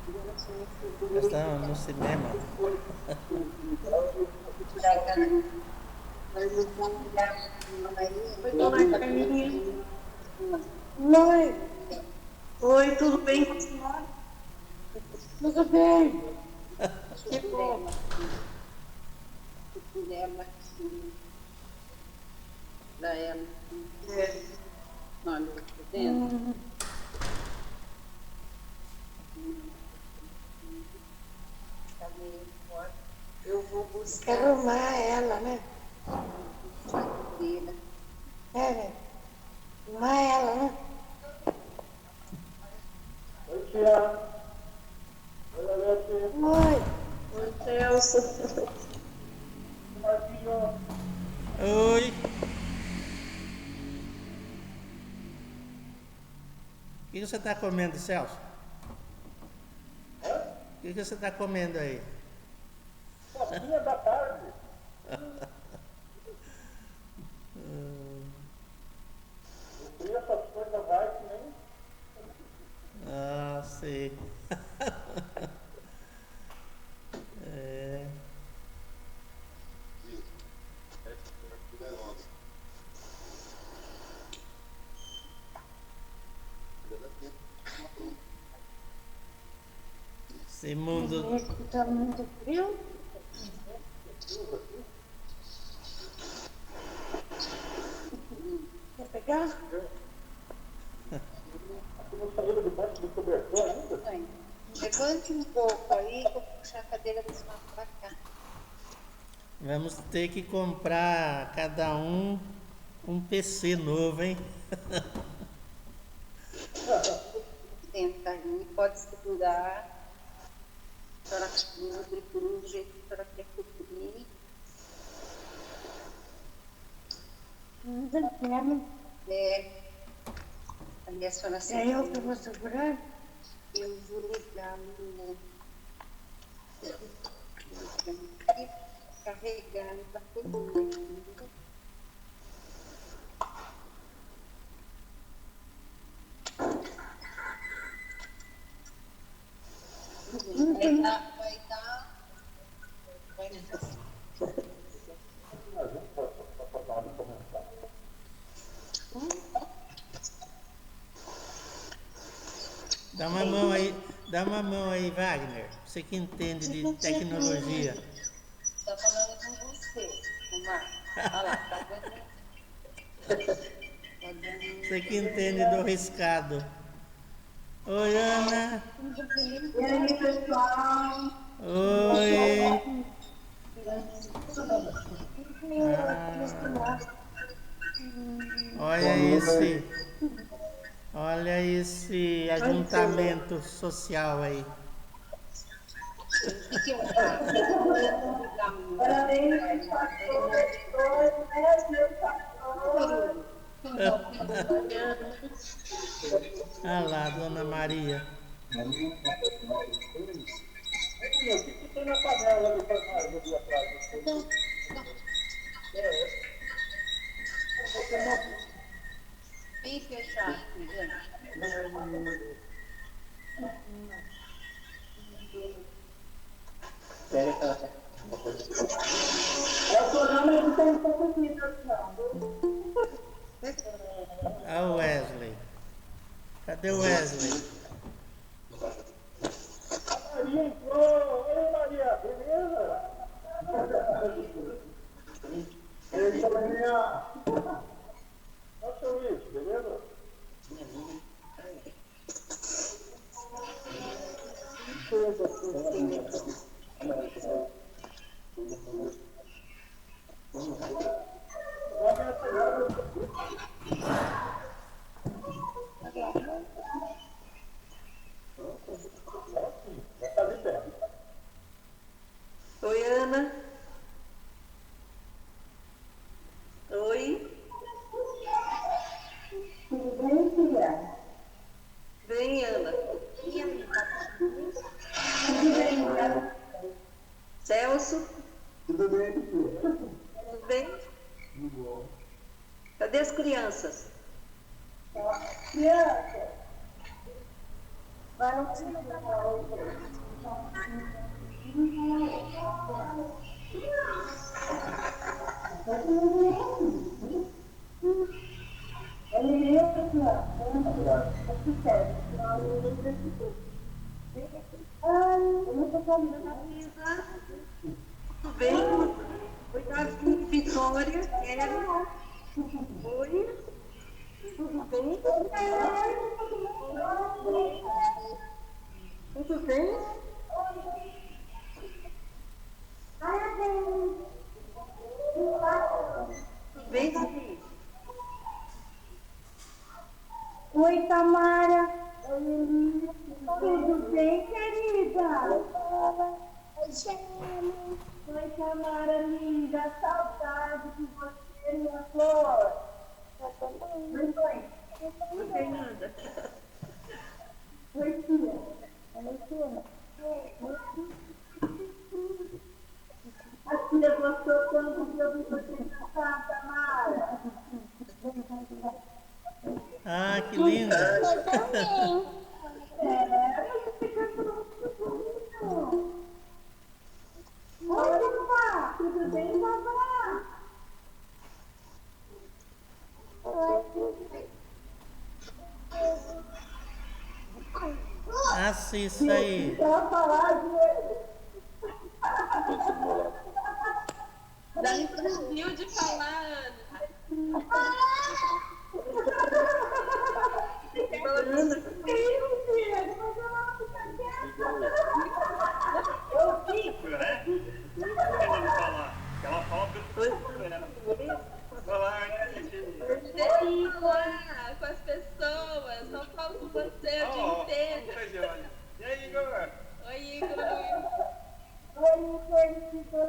Nós estamos no cinema. Oi, dona Carminha. Oi. Oi, tudo bem com a senhora? Tudo bem. Que bom. Da ela. É. Olha, tá vendo? Tá meio forte. Eu vou buscar arrumar ela, né? Dele. É, né? Arrumar ela, né? Oi, tia. Oi, Alete. Oi. Oi, Celso. Marquinhos. Oi! O que você está comendo, Celso? O que você está comendo aí? Papinha da tarde. Eu fui essas coisas vai que nem... Ah, sei. É. Esse mundo. Tá muito frio? Quer pegar? Aqui não saiu debaixo do cobertor ainda? Mãe, levante um pouco aí que eu vou puxar a cadeira da senhora pra cá. Vamos ter que comprar cada um PC novo, hein? Senta aí, pode segurar. A senhora cobre do jeito que a senhora quer cobrir. Ainda quero. Aí a senhora É eu que vou segurar? Eu vou ligar no carregar para todo mundo. Vai dar. Dá uma mão aí, Wagner. Você que entende de tecnologia. Está falando com você, Omar. Olha lá, tá vendo? Você que entende do riscado. Oi, Ana. E aí, pessoal? Oi. Olha esse. Olha esse ajuntamento social aí. O que eu faço? Parabéns, pastor. Olha lá, Dona Maria. O que tem na panela ali ali atrás? Bem fechado, gente. Eu tô olhando e não tem comida, não. Olha o Wesley. Cadê o Wesley? A Maria entrou. Oi, Maria. Beleza? Ei, Maria. Nossa, Luiz. Beleza? Já tá de pé. Oi, Ana. Oi. Tudo bem, filha? Vem, Ana. Tudo bem, filha? Celso, Tudo bem, filho? tudo bem? Tudo bom. Cadê as crianças? Criança, vai no Tudo bem? Oitavo, Vitória, quero. Oi, tudo bem? Tudo bem? Tudo bem, Davi? Oi, Tamara. Tudo bem, querida? Oi, Tamara, linda. Saudade de você, minha flor. Oi, mãe. Oi, Fernanda. Oi, tia. Oi, tia. A tia gostou tanto que eu vi você cantar, Tamara. Ah, que linda. Eu também. Você cantou muito bonito. Oi, Babá. Tudo bem, Babá? Assista isso aí. Quer falar de ele? Dani proibiu de falar, Ana. Ela fala pelo falar, Lá com as pessoas, só falo com você o dia inteiro. E aí, Igor? Oi, Igor. Oi, querido.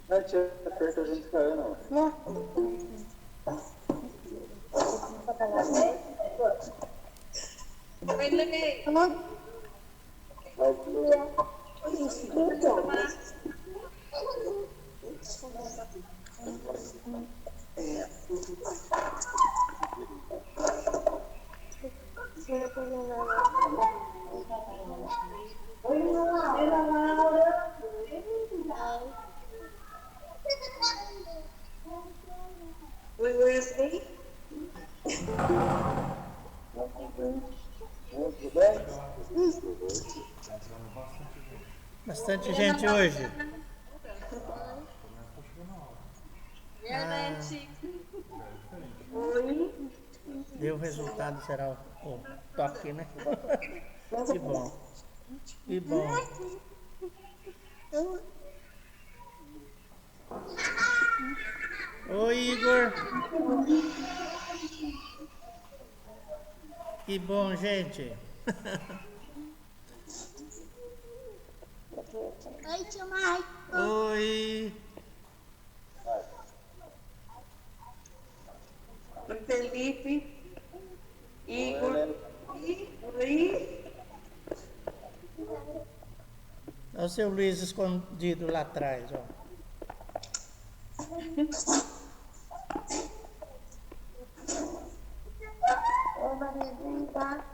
Não tinha perto a gente caiu, não. Oi, Lei. Oi, Laura. Oi, Wesley. Tudo bem? Bastante gente hoje. Janete. Oi. Deu o resultado, será o toque, né? Que bom. Que bom. Oi, Igor. Que bom, gente. Oi, tio Mike. Oi. Oi, Felipe. Igor. Oi. Olha o seu Luiz escondido lá atrás, ó. Oi, Maria Brenda.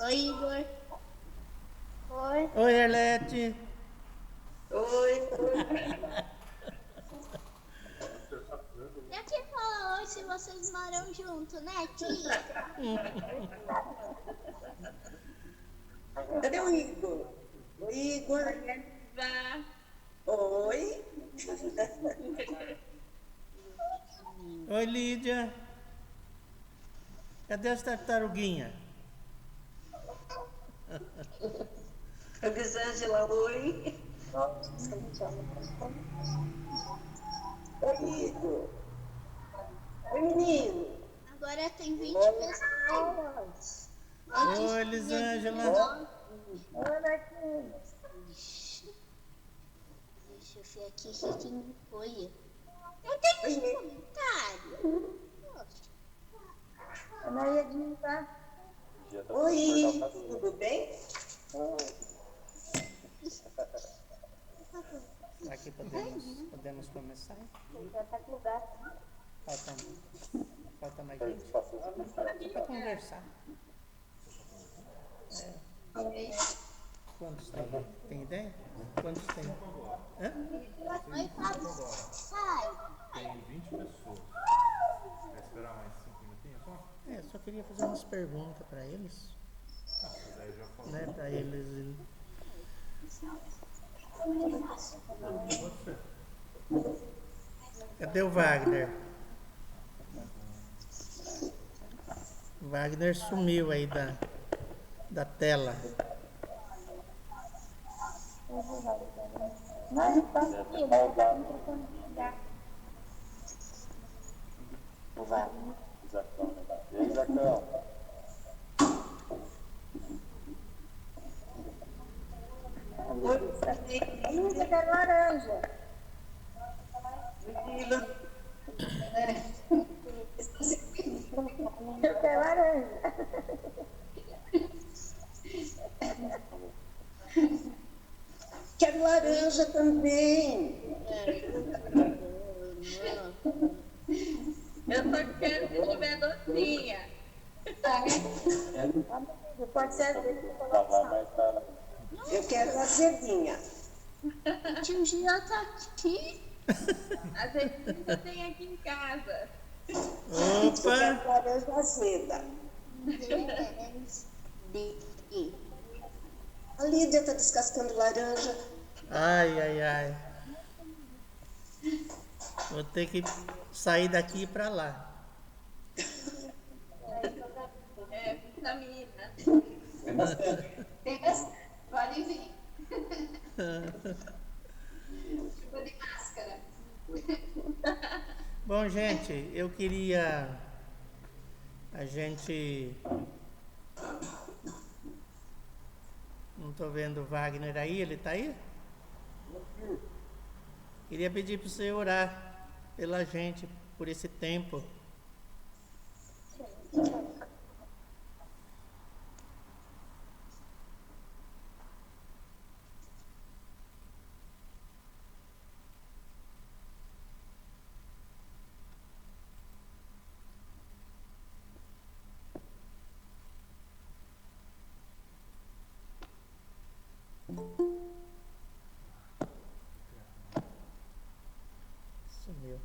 Oi, Igor. Oi. Oi, Arlete. Oi. Eu te falo hoje se vocês moram junto, né, tia? Cadê o Igor? O Igor. Vá. Oi. Oi, Lídia. Cadê as tartaruguinhas? Elisângela, oi. Oi, Igor. Oi, menino. Agora tem 20 pessoas. Oi, Elisângela. Deixa eu ver aqui quem foi. Eu tenho um comentário. Poxa. Maria Dinta. Oi, tudo bem? Será que podemos começar? Já está com o gato. Falta mais gente? Para conversar. Quantos tem? Tem ideia? Quantos tem? Hã? Oi, Fábio. Sai. Tem 20 pessoas. Vai esperar mais 5 minutinhos só? Eu só queria fazer umas perguntas para eles. Mas aí já falou. Né? Para eles. Cadê o Wagner? O Wagner sumiu aí da tela. Mas está aqui, vai dar um microfone. O Wagner. E aí, Zacão? Índia da laranja. Eu quero laranja. Quero laranja também. Eu só quero se tiver docinha. Pode ser às vezes. Eu quero azedinha. Tio Gio tá aqui. Às vezes eu tenho aqui em casa. Eu Opa! quero laranja azeda. A Lídia está descascando laranja. Ai. Vou ter que sair daqui para lá. É, vitamina. Pode vir. Ficou de máscara. Bom, gente, eu queria a gente. Não estou vendo o Wagner aí, ele está aí? Queria pedir para você orar pela gente, por esse tempo. Sumiu.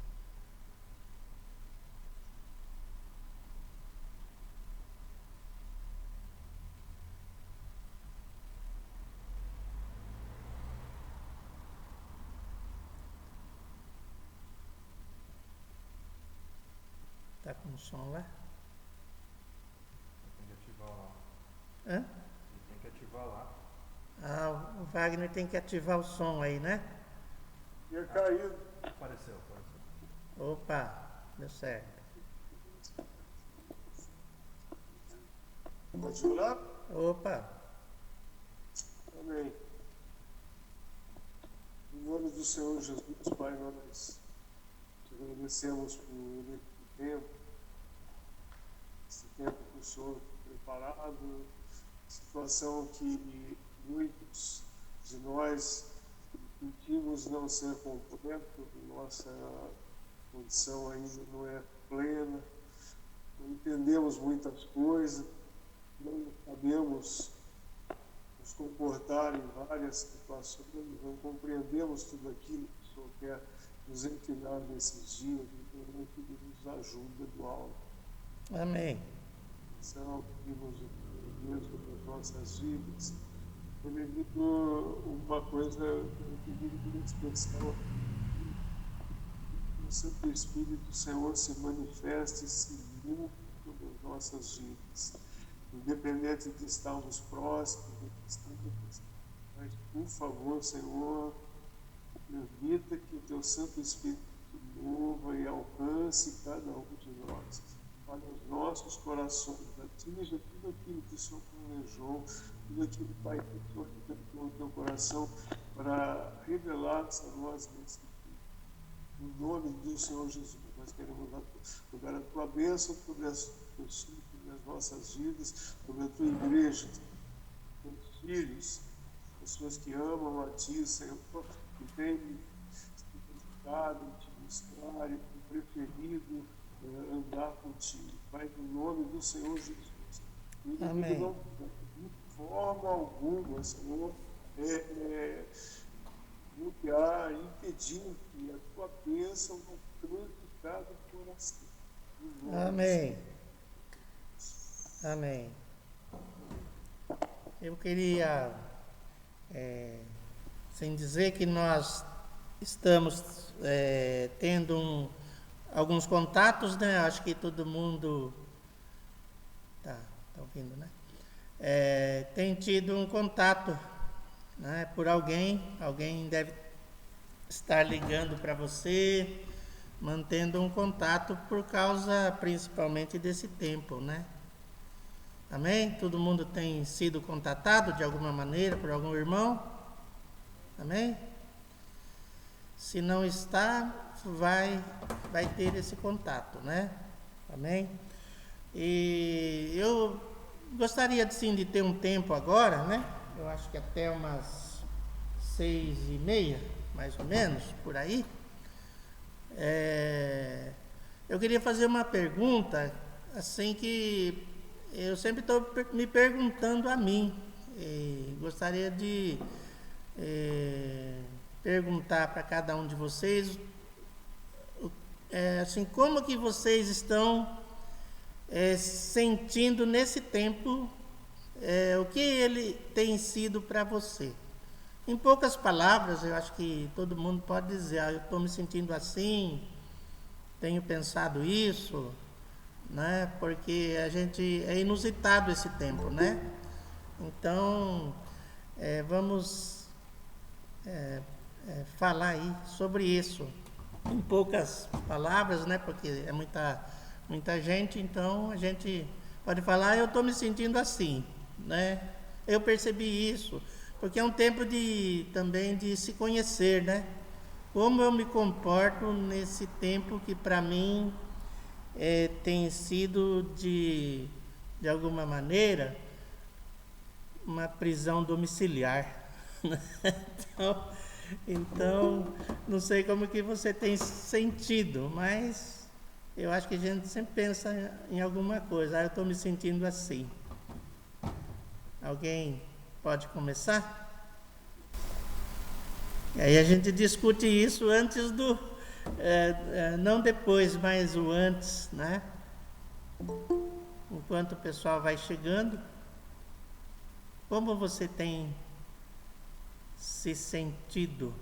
Tá com o som lá? Tem que ativar lá. Hã? Tem que ativar lá. Ah, o Wagner tem que ativar o som aí, né? Tinha caído. Apareceu. Opa, deu certo. Pode orar? Opa, Amém. Em nome do Senhor Jesus, Pai, nós te agradecemos por esse tempo que o Senhor tem preparado, situação que muitos de nós sentimos não ser completo, nossa condição ainda não é plena, não entendemos muitas coisas, não sabemos nos comportar em várias situações, não compreendemos tudo aquilo que o Senhor quer nos ensinar nesses dias, então que nos ajuda do alto. amém. São que nos mesmo das nossas vidas. Eu me digo uma coisa que eu pedi de expressão. O Santo Espírito, Senhor, se manifeste e se limpe nas nossas vidas. Independente de estarmos próximos, de estarmos, mas, por favor, Senhor, permita que o Teu Santo Espírito mova e alcance cada um de nós. Para os nossos corações, atinja tudo aquilo que o Senhor planejou, tudo aquilo, Pai, que o Senhor colocou no Teu coração para revelar-se a nós nesse dia. No nome do Senhor Jesus, nós queremos rogar a Tua bênção sobre as pessoas, sobre as nossas vidas, sobre a Tua igreja, teus filhos, pessoas que amam a Ti, Senhor, que têm se dedicado, Te mostrar e têm preferido andar contigo. Pai, no nome do Senhor Jesus. E Amém. não, de forma alguma, Senhor, bloquear, impedir que a Tua bênção não tranque cada coração. Em nome Amém. Amém. Eu queria, sem dizer que nós estamos tendo alguns contatos, né? Acho que todo mundo tá ouvindo, né? Tem tido um contato, né, por alguém deve estar ligando para você, mantendo um contato por causa principalmente desse tempo, né? Amém? Todo mundo tem sido contatado de alguma maneira por algum irmão? Amém? Se não está, vai ter esse contato, né? Amém? E eu gostaria, sim, de ter um tempo agora, né? Eu acho que até umas 6:30, mais ou menos, por aí. Eu queria fazer uma pergunta, assim, que eu sempre estou me perguntando a mim. Gostaria de perguntar para cada um de vocês, assim, como que vocês estão sentindo nesse tempo, o que ele tem sido para você. Em poucas palavras, eu acho que todo mundo pode dizer, eu estou me sentindo assim, tenho pensado isso, né? Porque é inusitado esse tempo, né? Então, vamos falar aí sobre isso, em poucas palavras, né? Porque é muita gente, então a gente pode falar, eu estou me sentindo assim, né? Eu percebi isso, porque é um tempo também de se conhecer, né? Como eu me comporto nesse tempo que para mim tem sido de alguma maneira uma prisão domiciliar. Então, não sei como que você tem sentido, mas eu acho que a gente sempre pensa em alguma coisa. Eu estou me sentindo assim. Alguém pode começar? E aí a gente discute isso antes não depois, mas o antes, né? Enquanto o pessoal vai chegando, como você tem se sentido?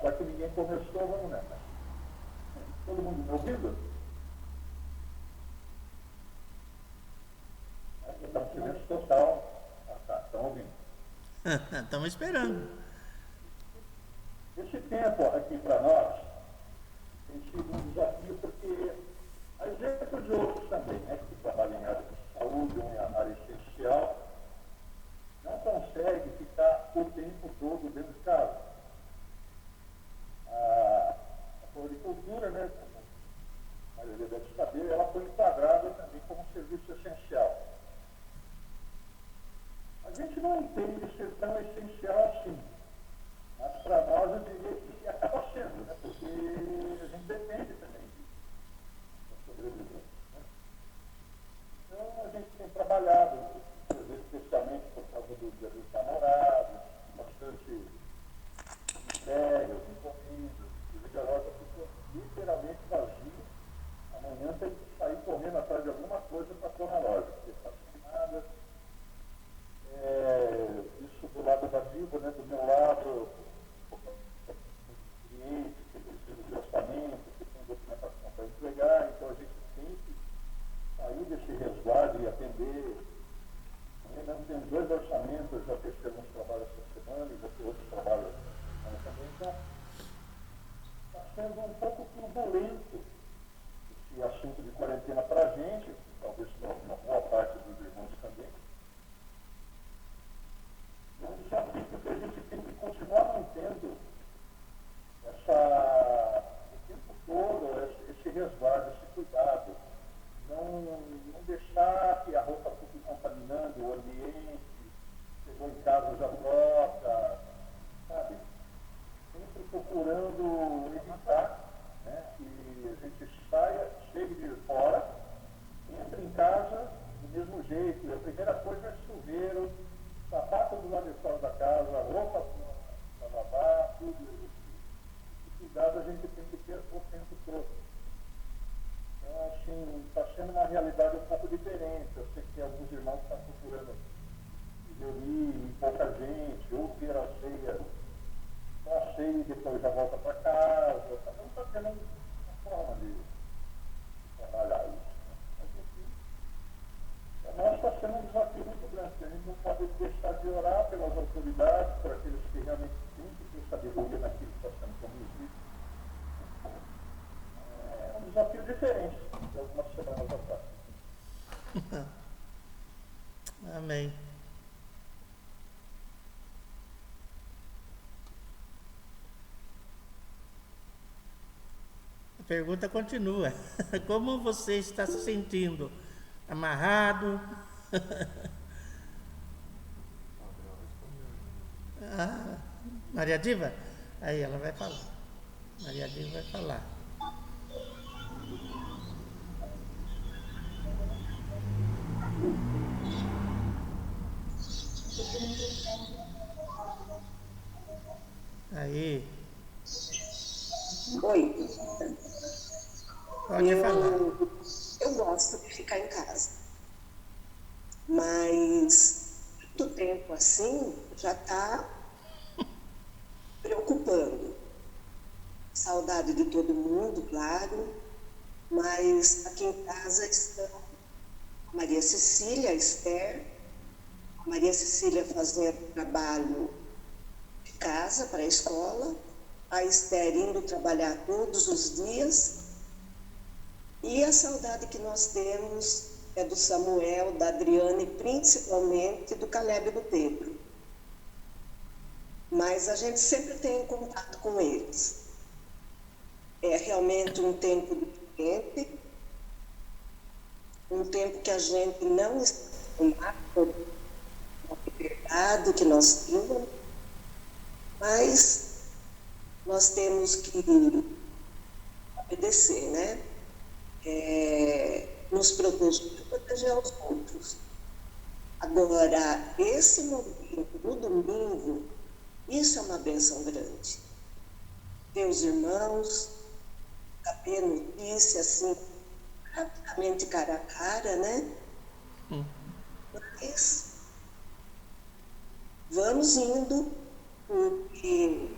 Já que ninguém começou, vamos nessa. Todo mundo me ouvindo? Está um silêncio total. Estão ouvindo. Estamos esperando. Esse tempo aqui para nós tem sido um desafio, porque a exemplo de outros também, né, que trabalham em área de saúde ou em área essencial, não consegue ficar o tempo todo dentro de casa. A floricultura, né, como a maioria deve saber, ela foi enquadrada também como serviço essencial. A gente não entende ser tão essencial assim, mas para nós eu diria que acaba sendo, né, porque a gente depende também da sobrevivência. Né? Então a gente tem trabalhado, especialmente por causa do Dia dos Namorados, bastante entregas, encomendas, o Vigarota ficou literalmente vazio. Amanhã tem que sair correndo atrás de alguma coisa para pôr na loja, porque está sem nada. Isso do lado da Viva, né, do meu lado, clientes que precisam de orçamento, que tem documentação para entregar, então a gente tem que sair desse resguardo e atender. Nós temos 2 orçamentos, já fechamos trabalho essa semana e vou ter outros trabalhos também. Então, está sendo um pouco turbulento esse assunto de quarentena para a gente, talvez para uma boa parte dos irmãos também. sendo uma realidade um pouco diferente. Eu sei que tem alguns irmãos que estão procurando se reunir em pouca gente, ou ter a ceia, só a ceia e depois já volta para casa. Cada um está tendo uma forma de trabalhar isso. Mas, enfim, para nós está sendo um desafio muito grande, porque a gente não pode deixar de orar pelas autoridades, por aqueles que realmente têm sabedoria naquilo que está sendo conduzido. É um desafio diferente de algumas semanas atrás. Amém. A pergunta continua. Como você está se sentindo? Amarrado? Ah, Maria Diva? Aí ela vai falar. Maria Diva vai falar. Aí, Oi. pode falar. Eu gosto de ficar em casa, mas muito tempo assim já está preocupando. Saudade de todo mundo, claro, mas aqui em casa estão a Maria Cecília, a Esther, a Maria Cecília fazendo trabalho de casa para a escola, a Esther indo trabalhar todos os dias, e a saudade que nós temos é do Samuel, da Adriane, principalmente do Caleb e do Pedro. Mas a gente sempre tem contato com eles. É realmente um tempo diferente, um tempo que a gente não está acostumado com a liberdade que nós tínhamos, mas nós temos que obedecer, né? Nos proteger e proteger aos outros. Agora, esse momento do domingo, isso é uma bênção grande. Ver os irmãos, saber notícia, assim, praticamente cara a cara, né? Mas vamos indo, porque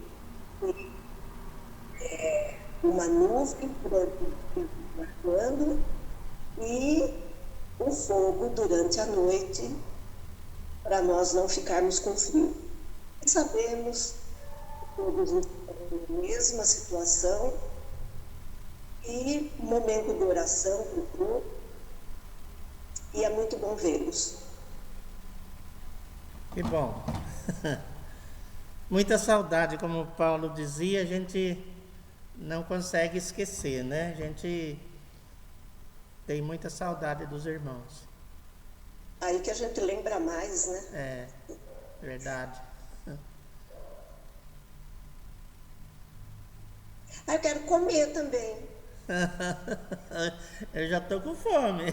uma nuvem marcando e o fogo durante a noite, para nós não ficarmos com frio. E sabemos que todos estão na mesma situação e momento de oração para o grupo, e é muito bom vê-los. Que bom. Muita saudade, como o Paulo dizia, a gente não consegue esquecer, né? A gente tem muita saudade dos irmãos. Aí que a gente lembra mais, né? É, verdade. Eu quero comer também. Eu já estou com fome.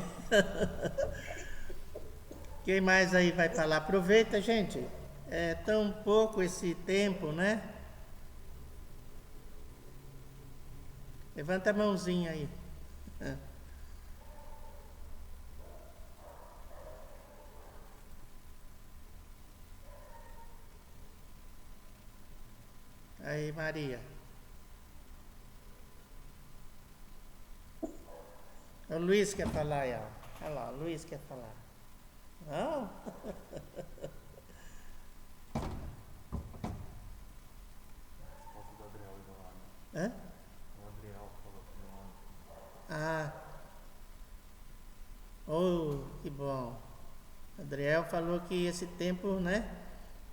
Quem mais aí vai falar? Aproveita, gente. É tão pouco esse tempo, né? Levanta a mãozinha aí. Aí, Maria. O Luiz quer falar aí, ó. Olha lá, o Luiz quer falar. Não? Resposta do Adriel e do lado. Hã? O Adriel falou que não. Ah. Oh, que bom. Adriel falou que esse tempo, né,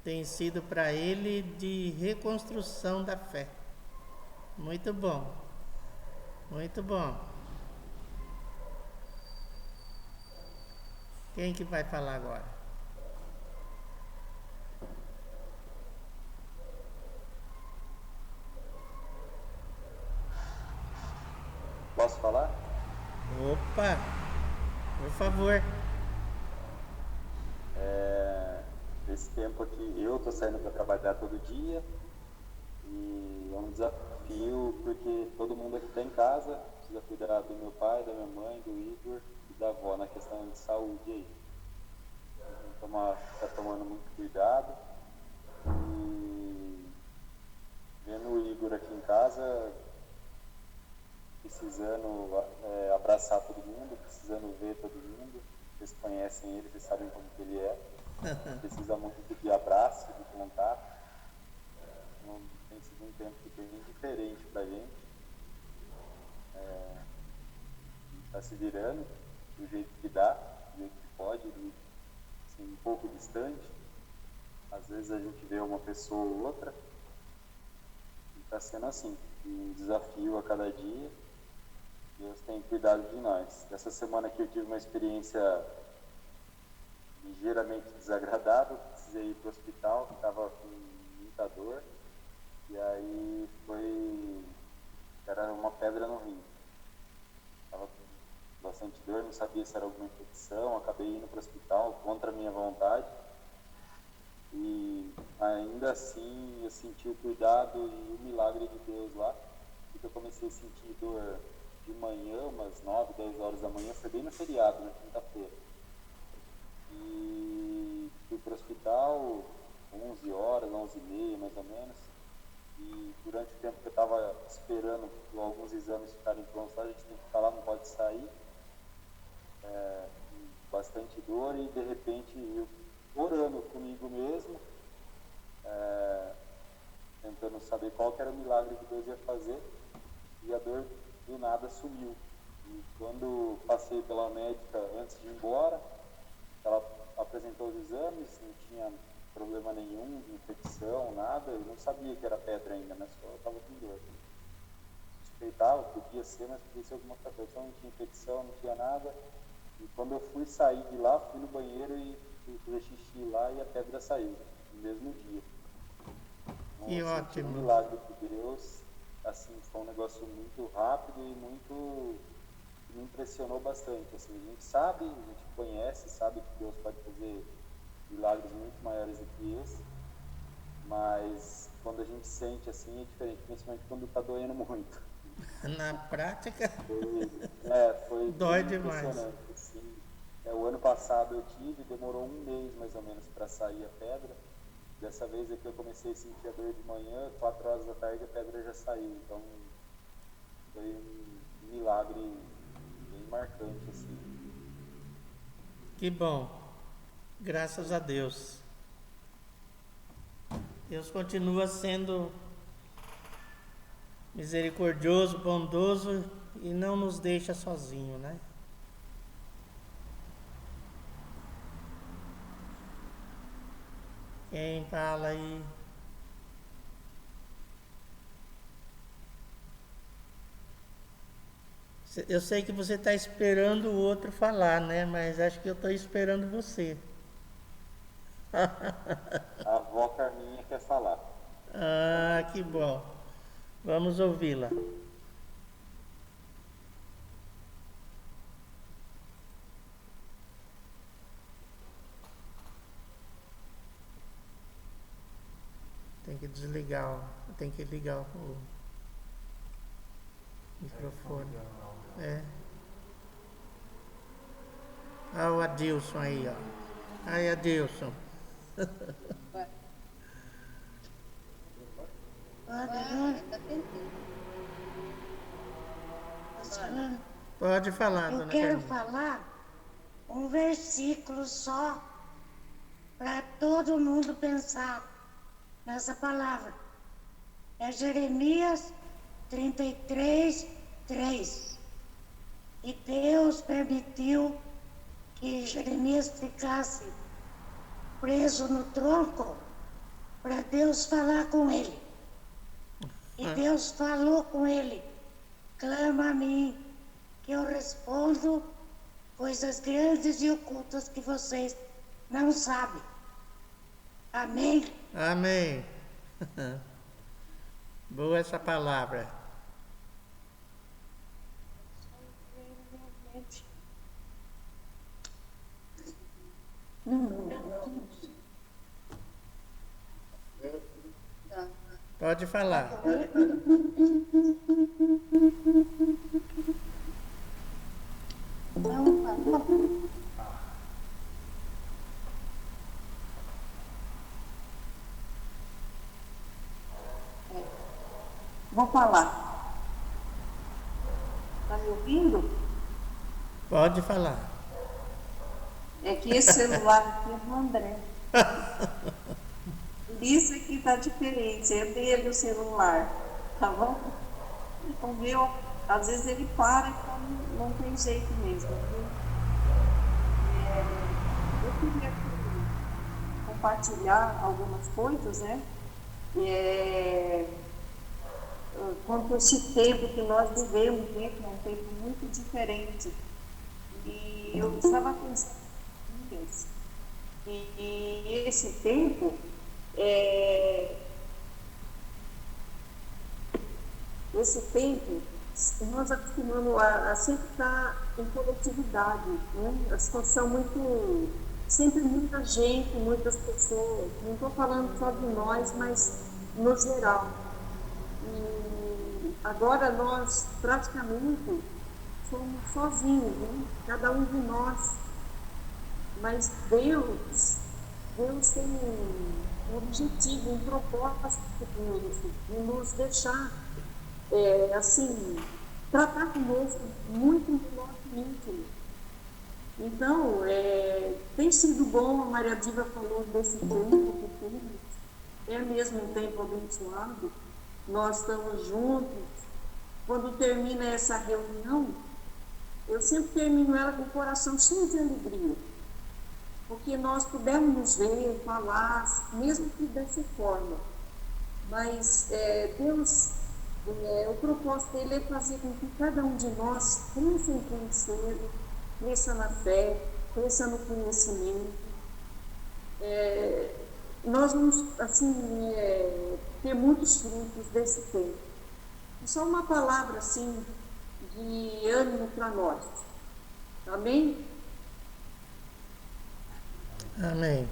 tem sido para ele de reconstrução da fé. Muito bom. Muito bom. Quem que vai falar agora? Posso falar? Opa! Por favor. Esse tempo aqui eu estou saindo para trabalhar todo dia e é um desafio desafio porque todo mundo aqui está em casa, precisa cuidar do meu pai, da minha mãe, do Igor e da avó na questão de saúde aí. Está tomando muito cuidado e vendo o Igor aqui em casa, precisando abraçar todo mundo, precisando ver todo mundo. Vocês conhecem ele, vocês sabem como que ele é. Precisa muito de abraço, de contato. Não tem sido um tempo bem diferente para a gente. Está se virando do jeito que dá, do jeito que pode, assim, um pouco distante. Às vezes a gente vê uma pessoa ou outra. E está sendo assim, um desafio a cada dia. Deus tem cuidado de nós. Essa semana aqui eu tive uma experiência ligeiramente desagradável, precisei ir para o hospital, estava com muita dor, e aí era uma pedra no rim. Estava com bastante dor, não sabia se era alguma infecção, acabei indo para o hospital contra a minha vontade, e ainda assim eu senti o cuidado e o milagre de Deus lá, porque eu comecei a sentir dor de manhã, umas 9, 10 horas da manhã, foi bem no feriado, na quinta-feira. E fui para o hospital 11 horas, 11h30 mais ou menos. E durante o tempo que eu estava esperando alguns exames ficarem prontos, a gente tem que ficar lá, não pode sair. Bastante dor e de repente eu orando comigo mesmo, tentando saber qual que era o milagre que Deus ia fazer, e a dor do nada sumiu. E quando passei pela médica antes de ir embora, ela apresentou os exames, não tinha problema nenhum de infecção, nada, eu não sabia que era pedra ainda, mas só estava com dor. Suspeitava, podia ser, mas podia ser alguma coisa, não tinha infecção, não tinha nada. E quando eu fui sair de lá, fui no banheiro e fui fazer xixi lá e a pedra saiu, no mesmo dia. Então, Que ótimo. Um milagre de Deus, assim, foi um negócio muito rápido e muito... me impressionou bastante. Assim, a gente sabe, a gente conhece, sabe que Deus pode fazer milagres muito maiores do que esse, mas quando a gente sente assim é diferente, principalmente quando está doendo muito. Na prática, foi dói demais. Impressionante. Assim. O ano passado eu tive, demorou um mês mais ou menos para sair a pedra. Dessa vez aqui eu comecei a sentir a dor de manhã, 4 horas da tarde a pedra já saiu. Então foi um milagre bem marcante, assim. Que bom. Graças a Deus. Deus continua sendo misericordioso, bondoso e não nos deixa sozinhos, né? Quem fala aí? Eu sei que você está esperando o outro falar, né? Mas acho que eu estou esperando você. A avó Carminha quer falar. Ah, que bom. Vamos ouvi-la. Tem que desligar, tem que ligar o microfone. Ah, o Adilson aí, ó. Aí, Adilson. Pode falar, Eu dona quero Carminha. falar um versículo só para todo mundo pensar nessa palavra. É Jeremias 33, 3. E Deus permitiu que Jeremias ficasse preso no tronco para Deus falar com ele. E Deus falou com ele: clama a mim, que eu respondo coisas grandes e ocultas que vocês não sabem. Amém? Amém. Boa essa palavra. Pode falar. Vou falar. Está me ouvindo? Pode falar. É que esse celular aqui é do André. Por isso que está diferente. É dele o celular. Tá bom? O meu, às vezes ele para, então não tem jeito mesmo. Viu? Eu queria compartilhar algumas coisas, né? Quanto a esse tempo que nós vivemos, né? Que é um tempo muito diferente. E eu estava pensando nisso. E esse tempo nós acostumamos a sempre estar em coletividade, né? A situação muito, sempre muita gente, muitas pessoas. Não estou falando só de nós, mas no geral. E agora nós praticamente somos sozinhos, né? Cada um de nós. Mas Deus tem um objetivo, um propósito com isso, de nos deixar, assim, tratar conosco muito no nosso íntimo. Então, tem sido bom, a Maria Diva falou desse tempo que temos, é mesmo um tempo abençoado, nós estamos juntos. Quando termina essa reunião, eu sempre termino ela com o coração cheio de alegria, porque nós pudemos nos ver, falar, mesmo que dessa forma. Mas Deus, o propósito dele é fazer com que cada um de nós cresça em conhecê-lo, cresça na fé, cresça no conhecimento. Nós vamos, assim, ter muitos frutos desse tempo. E só uma palavra, assim, de ânimo para nós. Amém? Amém.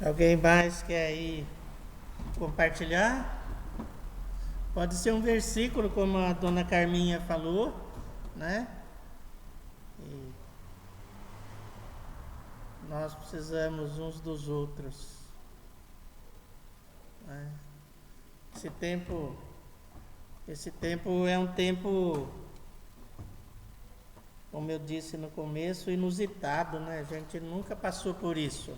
Alguém mais quer aí compartilhar? Pode ser um versículo, como a dona Carminha falou, né? E nós precisamos uns dos outros, né? Esse tempo é um tempo, como eu disse no começo, inusitado, né? A gente nunca passou por isso.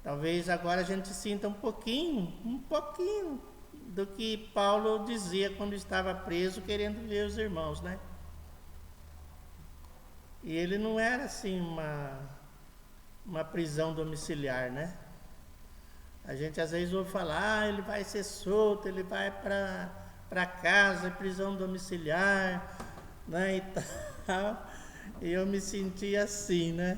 Talvez agora a gente sinta um pouquinho do que Paulo dizia quando estava preso, querendo ver os irmãos, né? E ele não era assim uma prisão domiciliar, né? A gente às vezes ouve falar, ele vai ser solto, ele vai para casa, prisão domiciliar, né, e tal. E eu me senti assim, né?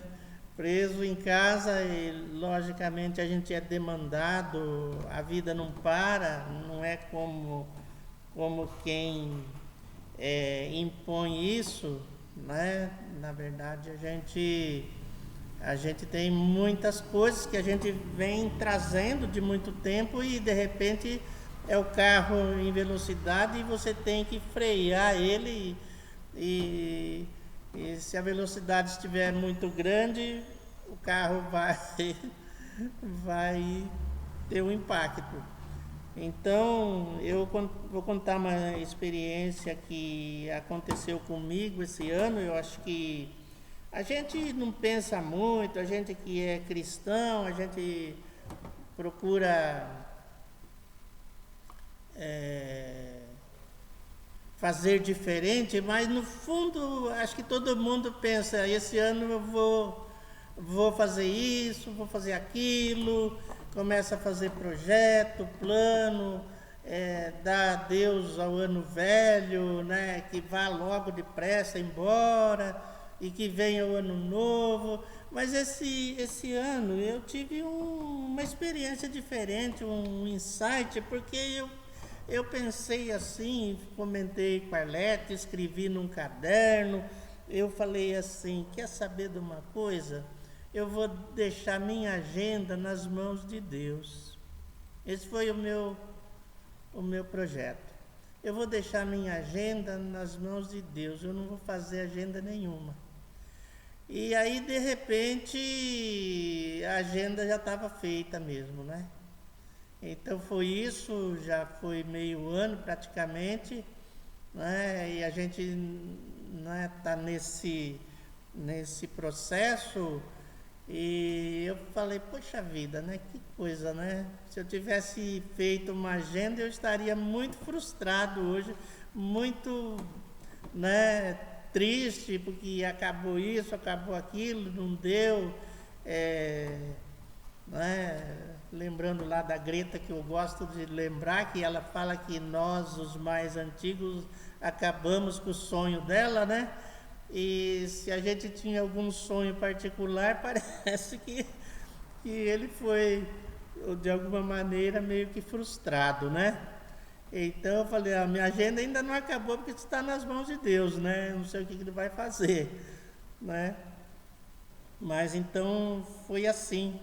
Preso em casa e, logicamente, a gente é demandado, a vida não para, não é como quem impõe isso, né? Na verdade, a gente tem muitas coisas que a gente vem trazendo de muito tempo e, de repente, é o carro em velocidade e você tem que frear ele e se a velocidade estiver muito grande, o carro vai ter um impacto. Então, eu vou contar uma experiência que aconteceu comigo esse ano. Eu acho que a gente não pensa muito, a gente que é cristão, a gente procura fazer diferente, mas no fundo acho que todo mundo pensa, esse ano eu vou fazer isso, vou fazer aquilo, começa a fazer projeto, plano, dá adeus ao ano velho, né, que vá logo depressa embora e que venha o ano novo. Mas esse ano eu tive uma experiência diferente, um insight, porque eu pensei assim, comentei com a Arlete, escrevi num caderno, eu falei assim, quer saber de uma coisa? eu vou deixar minha agenda nas mãos de Deus. Esse foi o meu projeto. Eu vou deixar minha agenda nas mãos de Deus, eu não vou fazer agenda nenhuma. E aí, de repente, a agenda já estava feita mesmo, né? Então foi isso, já foi meio ano praticamente, né? E a gente está nesse processo, e eu falei, poxa vida, né? Que coisa, né? Se eu tivesse feito uma agenda, eu estaria muito frustrado hoje, muito, né, triste, porque acabou isso, acabou aquilo, não deu, né? Lembrando lá da Greta, que eu gosto de lembrar, que ela fala que nós, os mais antigos, acabamos com o sonho dela, né? E se a gente tinha algum sonho particular, parece que ele foi, de alguma maneira, meio que frustrado, né? Então eu falei, a minha agenda ainda não acabou, porque está nas mãos de Deus, né? Eu não sei o que ele vai fazer, né? Mas então foi assim.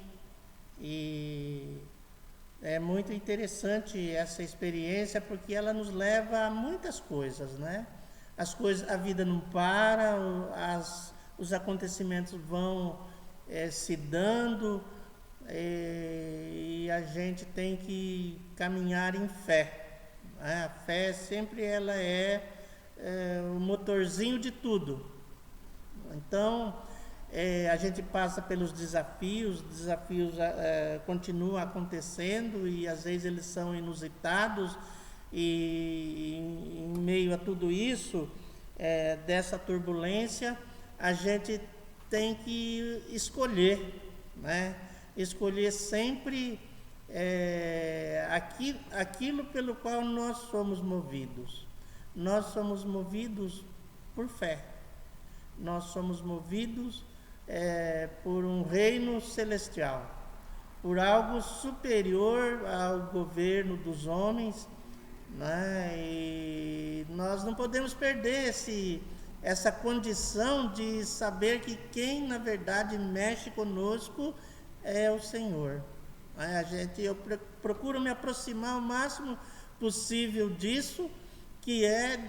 E é muito interessante essa experiência, porque ela nos leva a muitas coisas, né? A vida não para, os acontecimentos vão se dando, e a gente tem que caminhar em fé. A fé sempre ela é o motorzinho de tudo. Então, a gente passa pelos desafios, os desafios continuam acontecendo, e às vezes eles são inusitados, e em meio a tudo isso, dessa turbulência, a gente tem que escolher, né? Escolher sempre aquilo pelo qual nós somos movidos. Nós somos movidos por fé. Nós somos movidos por um reino celestial, por algo superior ao governo dos homens, né? E nós não podemos perder essa condição de saber que quem na verdade mexe conosco é o Senhor. Eu procuro me aproximar o máximo possível disso, que é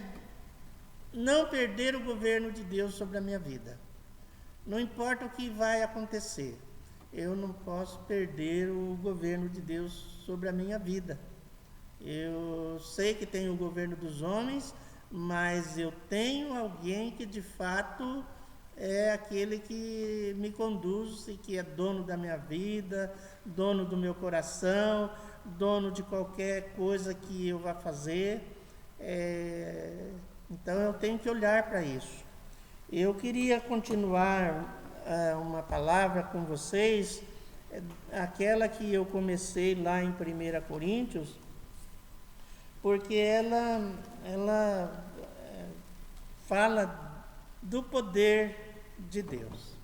não perder o governo de Deus sobre a minha vida. Não importa o que vai acontecer, eu não posso perder o governo de Deus sobre a minha vida. Eu sei que tenho o governo dos homens, mas eu tenho alguém que de fato é aquele que me conduz e que é dono da minha vida, dono do meu coração, dono de qualquer coisa que eu vá fazer. Então eu tenho que olhar para isso. Eu queria continuar uma palavra com vocês, aquela que eu comecei lá em 1 Coríntios, porque ela fala do poder de Deus,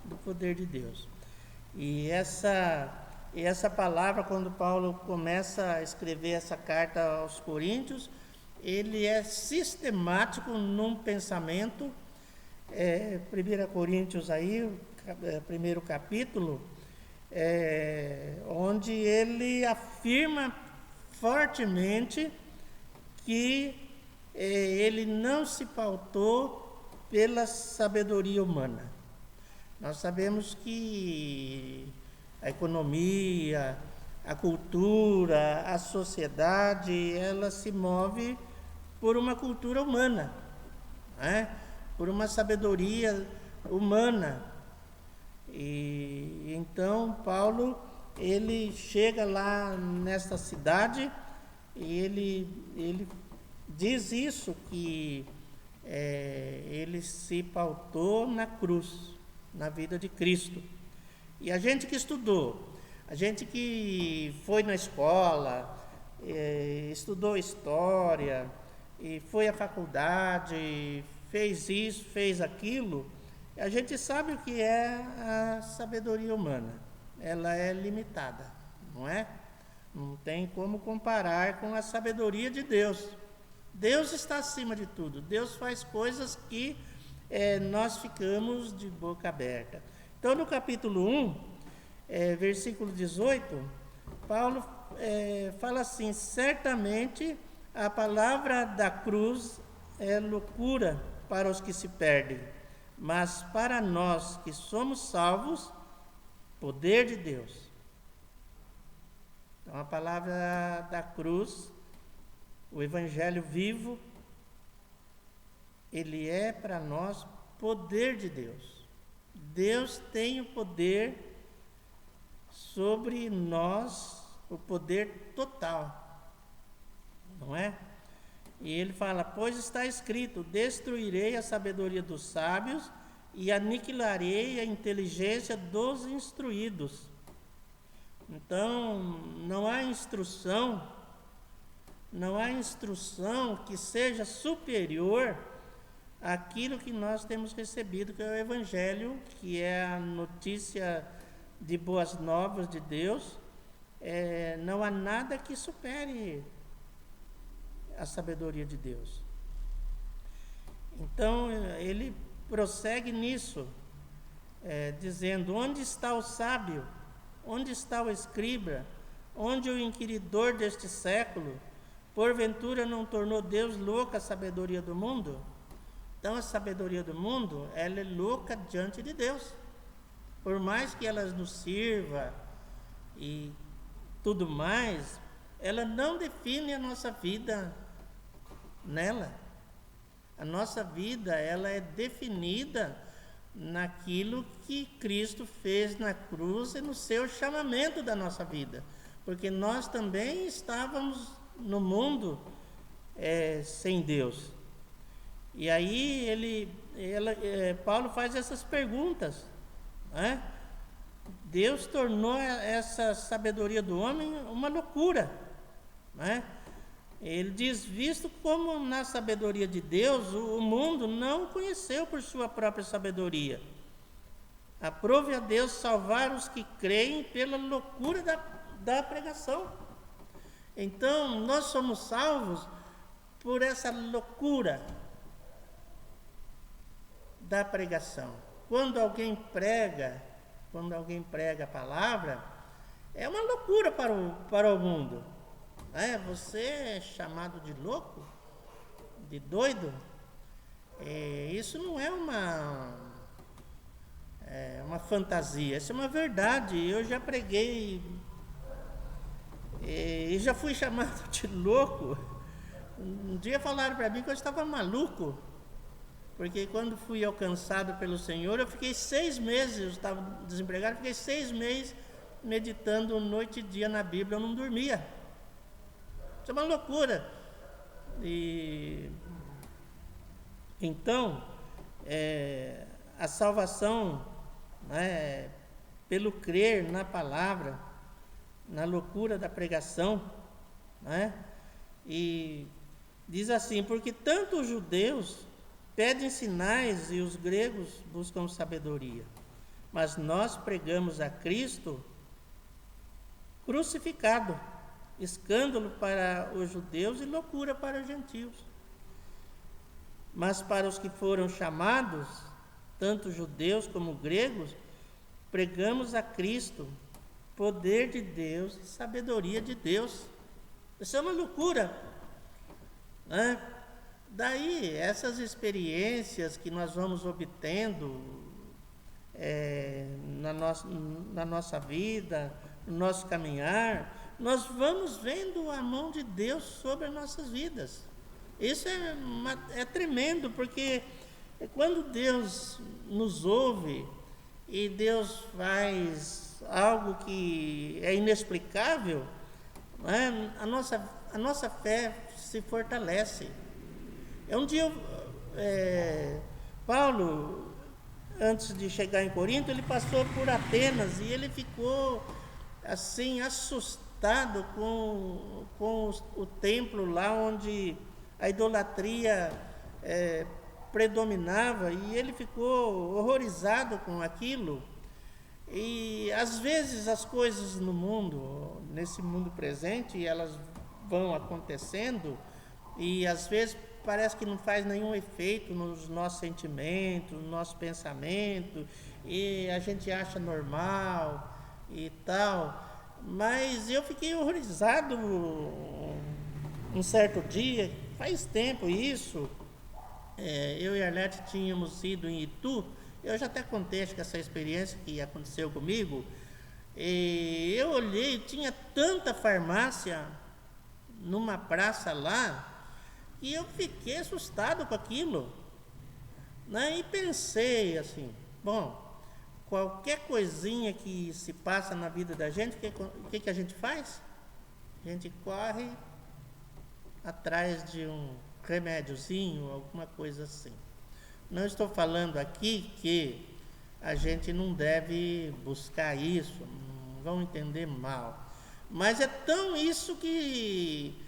do poder de Deus. E essa palavra, quando Paulo começa a escrever essa carta aos Coríntios, ele é sistemático num pensamento. 1 Coríntios aí, primeiro capítulo, onde ele afirma fortemente que ele não se pautou pela sabedoria humana. Nós sabemos que a economia, a cultura, a sociedade, ela se move por uma cultura humana, né? Por uma sabedoria humana. E então Paulo, ele chega lá nesta cidade e ele diz isso, que ele se pautou na cruz, na vida de Cristo. E a gente que estudou, a gente que foi na escola, estudou história, e foi à faculdade, fez isso, fez aquilo, a gente sabe o que é a sabedoria humana. Ela é limitada, não é? Não tem como comparar com a sabedoria de Deus. Deus está acima de tudo. Deus faz coisas que nós ficamos de boca aberta. Então, no capítulo 1, versículo 18, Paulo fala assim: certamente a palavra da cruz é loucura para os que se perdem, mas para nós que somos salvos, poder de Deus. Então, a palavra da cruz, o evangelho vivo, ele é para nós poder de Deus. Deus tem o poder sobre nós, o poder total, não é? E ele fala: pois está escrito, destruirei a sabedoria dos sábios e aniquilarei a inteligência dos instruídos. Então, não há instrução que seja superior àquilo que nós temos recebido, que é o Evangelho, que é a notícia de boas novas de Deus. Não há nada que supere a sabedoria de Deus. Então, ele prossegue nisso, dizendo: onde está o sábio? Onde está o escriba? Onde o inquiridor deste século? Porventura não tornou Deus louca a sabedoria do mundo? Então, a sabedoria do mundo, ela é louca diante de Deus. Por mais que ela nos sirva e tudo mais, ela não define a nossa vida nela. A nossa vida, ela é definida naquilo que Cristo fez na cruz e no seu chamamento da nossa vida. Porque nós também estávamos no mundo sem Deus. E aí Paulo faz essas perguntas. Deus tornou essa sabedoria do homem uma loucura, Ele diz: visto como na sabedoria de Deus o mundo não o conheceu por sua própria sabedoria, aprove a Deus salvar os que creem pela loucura da pregação. Então, nós somos salvos por essa loucura da pregação. Quando alguém prega a palavra, é uma loucura para o mundo. Você é chamado de louco, de doido. Isso não é uma fantasia, isso é uma verdade. Eu já preguei e já fui chamado de louco. Um dia falaram para mim que eu estava maluco, porque quando fui alcançado pelo Senhor, eu fiquei 6 meses, eu estava desempregado, fiquei 6 meses meditando noite e dia na Bíblia, eu não dormia. Isso é uma loucura. Então, a salvação, pelo crer na palavra, na loucura da pregação, e diz assim: porque tanto os judeus pedem sinais e os gregos buscam sabedoria, mas nós pregamos a Cristo crucificado, escândalo para os judeus e loucura para os gentios. Mas para os que foram chamados, tanto judeus como gregos, pregamos a Cristo, poder de Deus e sabedoria de Deus. Isso é uma loucura, Daí, essas experiências que nós vamos obtendo na nossa vida, no nosso caminhar, nós vamos vendo a mão de Deus sobre as nossas vidas. Isso é tremendo, porque quando Deus nos ouve e Deus faz algo que é inexplicável, a nossa fé se fortalece. Um dia, Paulo, antes de chegar em Corinto, ele passou por Atenas e ele ficou assim assustado com o templo lá onde a idolatria predominava, e ele ficou horrorizado com aquilo. E às vezes as coisas no mundo, nesse mundo presente, elas vão acontecendo e às vezes parece que não faz nenhum efeito nos nossos sentimentos, no nosso pensamento, e a gente acha normal e tal, mas eu fiquei horrorizado um certo dia, faz tempo isso, eu e a Arlete tínhamos ido em Itu, eu já até contei acho que essa experiência que aconteceu comigo, e eu olhei, tinha tanta farmácia numa praça lá, e eu fiquei assustado com aquilo, né? E pensei assim, bom, qualquer coisinha que se passa na vida da gente, o que a gente faz? A gente corre atrás de um remédiozinho, alguma coisa assim. Não estou falando aqui que a gente não deve buscar isso, não vão entender mal. Mas é tão isso que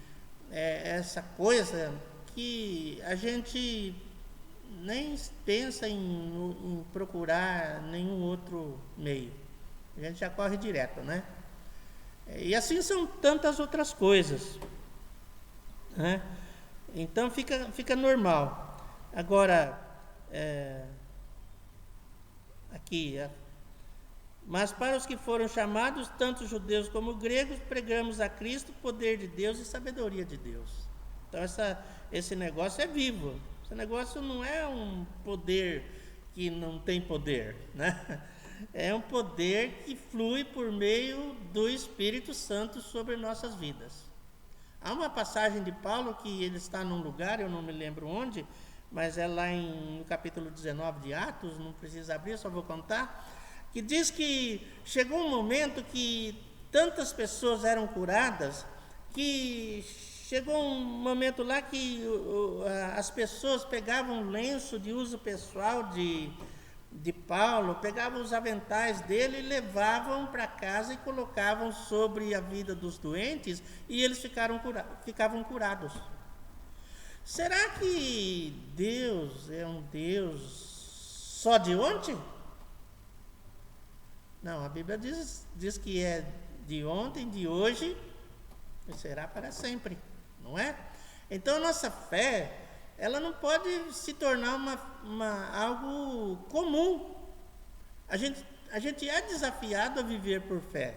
essa coisa que a gente nem pensa em procurar nenhum outro meio. A gente já corre direto, né? E assim são tantas outras coisas, né? Então fica normal. Agora, aqui, mas para os que foram chamados, tanto judeus como gregos, pregamos a Cristo, poder de Deus e sabedoria de Deus. Então esse negócio é vivo. Esse negócio não é um poder que não tem poder, né? É um poder que flui por meio do Espírito Santo sobre nossas vidas. Há uma passagem de Paulo que ele está num lugar, eu não me lembro onde, mas é lá no capítulo 19 de Atos, não precisa abrir, só vou contar, que diz que chegou um momento que tantas pessoas eram curadas, que chegou um momento lá que as pessoas pegavam um lenço de uso pessoal de Paulo, pegavam os aventais dele e levavam para casa e colocavam sobre a vida dos doentes e eles ficavam curados. Será que Deus é um Deus só de ontem? Não, a Bíblia diz que é de ontem, de hoje e será para sempre, não é? Então a nossa fé, ela não pode se tornar algo comum. A gente é desafiado a viver por fé.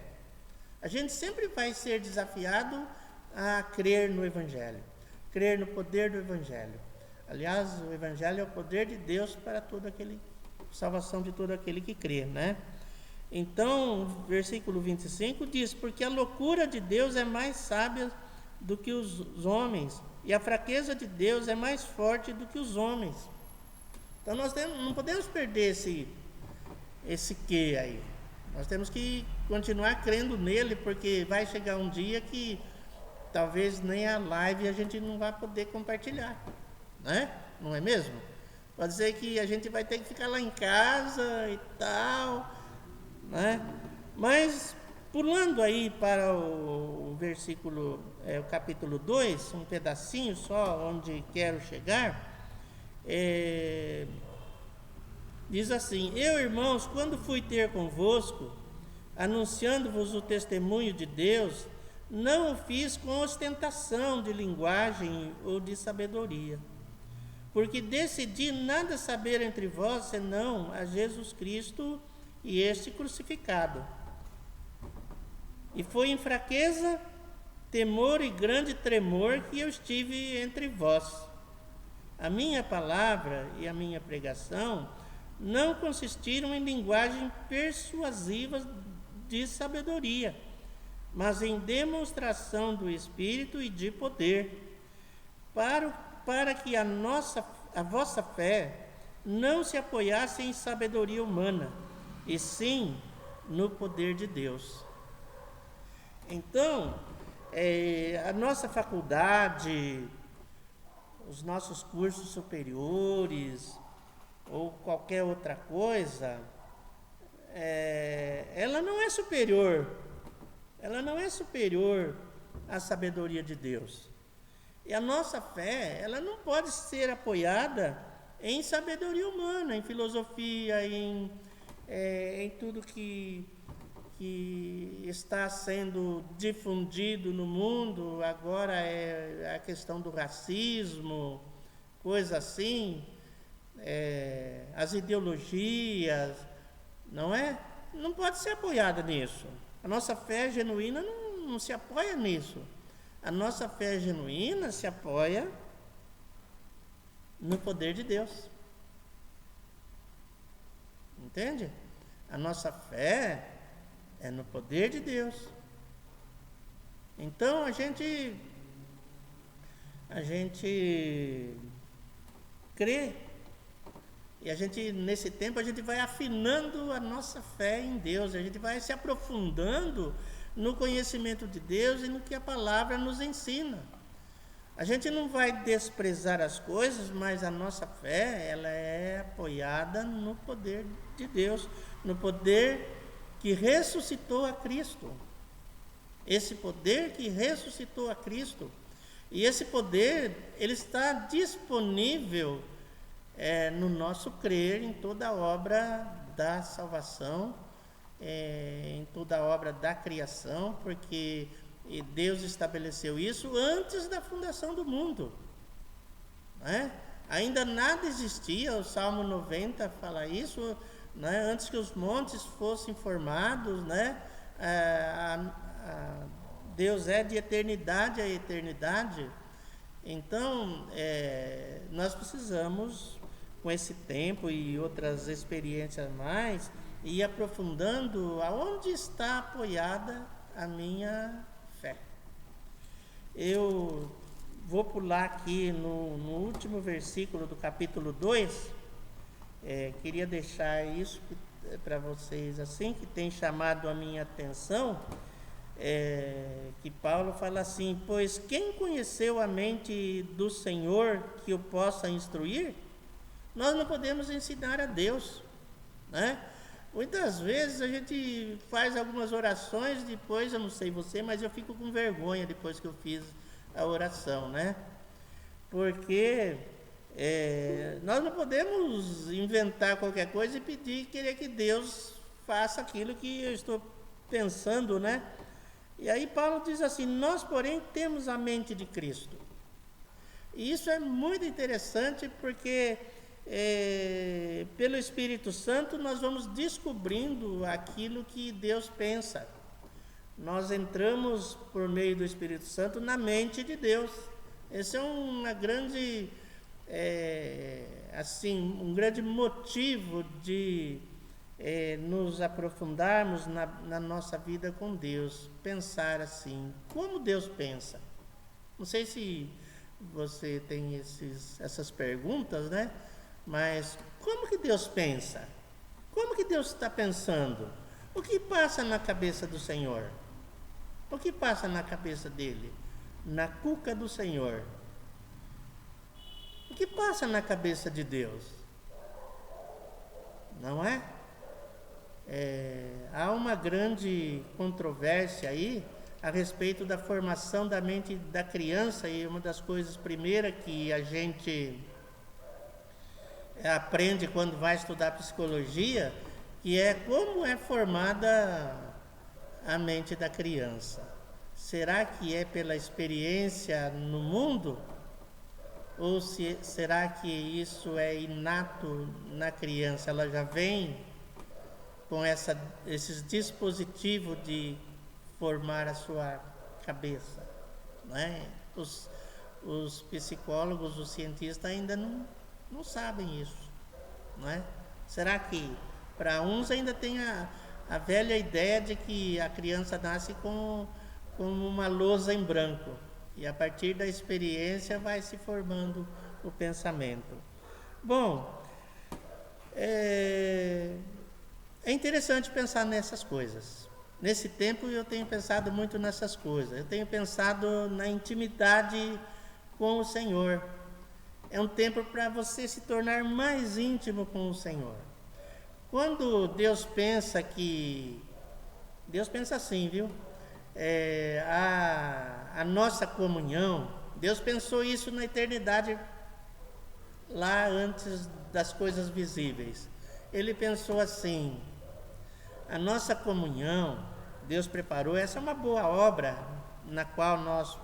A gente sempre vai ser desafiado a crer no Evangelho, crer no poder do Evangelho. Aliás, o Evangelho é o poder de Deus para salvação de todo aquele que crê, né? Então, versículo 25 diz, porque a loucura de Deus é mais sábia do que os homens, e a fraqueza de Deus é mais forte do que os homens. Então nós não podemos perder esse quê aí. Nós temos que continuar crendo nele, porque vai chegar um dia que talvez nem a live a gente não vai poder compartilhar, né? Não é mesmo? Pode ser que a gente vai ter que ficar lá em casa e tal, né? Mas pulando aí para o versículo, o capítulo 2, um pedacinho só onde quero chegar, diz assim, eu, irmãos, quando fui ter convosco, anunciando-vos o testemunho de Deus, não o fiz com ostentação de linguagem ou de sabedoria, porque decidi nada saber entre vós, senão a Jesus Cristo e este crucificado. E foi em fraqueza, temor e grande tremor que eu estive entre vós. A minha palavra e a minha pregação não consistiram em linguagem persuasiva de sabedoria, mas em demonstração do Espírito e de poder, para que a vossa fé não se apoiasse em sabedoria humana, e sim no poder de Deus. Então, a nossa faculdade, os nossos cursos superiores, ou qualquer outra coisa, ela não é superior à sabedoria de Deus. E a nossa fé, ela não pode ser apoiada em sabedoria humana, em filosofia, em tudo que está sendo difundido no mundo. Agora é a questão do racismo, coisa assim, as ideologias, não é? Não pode ser apoiada nisso. A nossa fé genuína não se apoia nisso. A nossa fé genuína se apoia no poder de Deus. Entende? A nossa fé é no poder de Deus. Então a gente crê. E a gente, nesse tempo, a gente vai afinando a nossa fé em Deus. A gente vai se aprofundando no conhecimento de Deus e no que a palavra nos ensina. A gente não vai desprezar as coisas, mas a nossa fé, ela é apoiada no poder de Deus, no poder que ressuscitou a Cristo. Esse poder que ressuscitou a Cristo. E esse poder, ele está disponível no nosso crer em toda a obra da salvação, em toda a obra da criação, porque Deus estabeleceu isso antes da fundação do mundo. Né? Ainda nada existia, o Salmo 90 fala isso, né? Antes que os montes fossem formados, né? Deus é de eternidade a eternidade. Então, nós precisamos, com esse tempo e outras experiências mais, ir aprofundando aonde está apoiada a minha fé. Eu vou pular aqui no último versículo do capítulo 2. Queria deixar isso para vocês assim, que tem chamado a minha atenção, que Paulo fala assim: pois quem conheceu a mente do Senhor que o possa instruir? Nós não podemos ensinar a Deus, né? Muitas vezes a gente faz algumas orações, depois, eu não sei você, mas eu fico com vergonha depois que eu fiz a oração, né? Porque nós não podemos inventar qualquer coisa e pedir e querer que Deus faça aquilo que eu estou pensando, né? E aí Paulo diz assim: nós, porém, temos a mente de Cristo. E isso é muito interessante porque pelo Espírito Santo nós vamos descobrindo aquilo que Deus pensa. Nós entramos por meio do Espírito Santo na mente de Deus. Esse é uma grande, um grande motivo de nos aprofundarmos na nossa vida com Deus. Pensar assim, como Deus pensa. Não sei se você tem essas perguntas, né? Mas como que Deus pensa? Como que Deus está pensando? O que passa na cabeça do Senhor? O que passa na cabeça dele? Na cuca do Senhor? O que passa na cabeça de Deus? Não é? Há uma grande controvérsia aí a respeito da formação da mente da criança, e uma das coisas primeiras que a gente aprende quando vai estudar psicologia, que é como é formada a mente da criança. Será que é pela experiência no mundo? Ou será que isso é inato na criança? Ela já vem com esses dispositivos de formar a sua cabeça, né? Os psicólogos, os cientistas ainda não sabem isso, não é? Será que para uns ainda tem a velha ideia de que a criança nasce com uma lousa em branco e a partir da experiência vai se formando o pensamento? Bom, é interessante pensar nessas coisas. Nesse tempo eu tenho pensado muito nessas coisas. Eu tenho pensado na intimidade com o Senhor. É um tempo para você se tornar mais íntimo com o Senhor. Quando Deus pensa assim, viu? A nossa comunhão, Deus pensou isso na eternidade, lá antes das coisas visíveis. Ele pensou assim: a nossa comunhão, Deus preparou, essa é uma boa obra na qual nós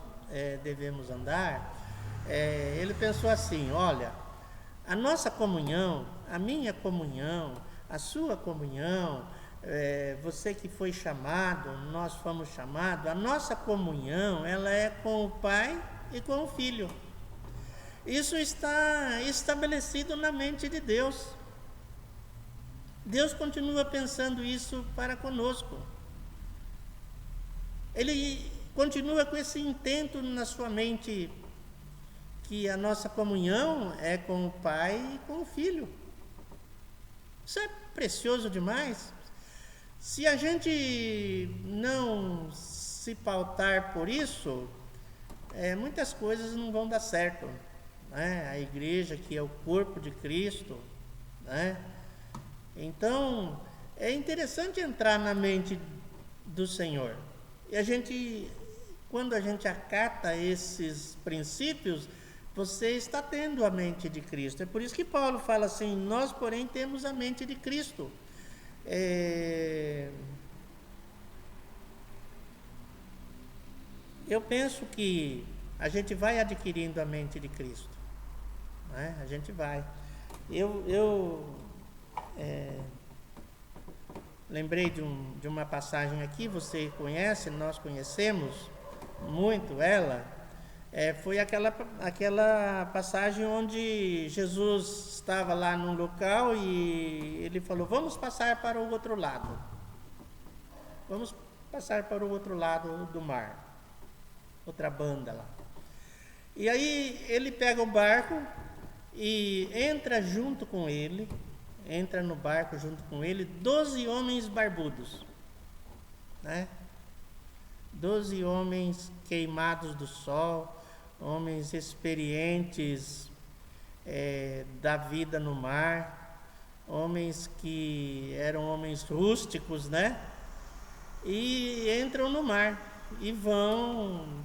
devemos andar. Ele pensou assim: olha, a nossa comunhão, a minha comunhão, a sua comunhão, você que foi chamado, nós fomos chamados, a nossa comunhão, ela é com o Pai e com o Filho. Isso está estabelecido na mente de Deus. Deus continua pensando isso para conosco. Ele continua com esse intento na sua mente, que a nossa comunhão é com o Pai e com o Filho. Isso é precioso demais. Se a gente não se pautar por isso, muitas coisas não vão dar certo, né? A igreja, que é o corpo de Cristo, né? Então, é interessante entrar na mente do Senhor. E quando a gente acata esses princípios, você está tendo a mente de Cristo. É por isso que Paulo fala assim: nós, porém, temos a mente de Cristo. Eu penso que a gente vai adquirindo a mente de Cristo, né? A gente vai. Lembrei de uma passagem aqui, você conhece, nós conhecemos muito ela. Foi aquela passagem onde Jesus estava lá num local e ele falou: vamos passar para o outro lado. Vamos passar para o outro lado do mar. Outra banda lá. E aí ele pega o barco e entra no barco junto com ele 12 homens barbudos, né? 12 homens queimados do sol, homens experientes da vida no mar, homens que eram homens rústicos, né? E entram no mar e vão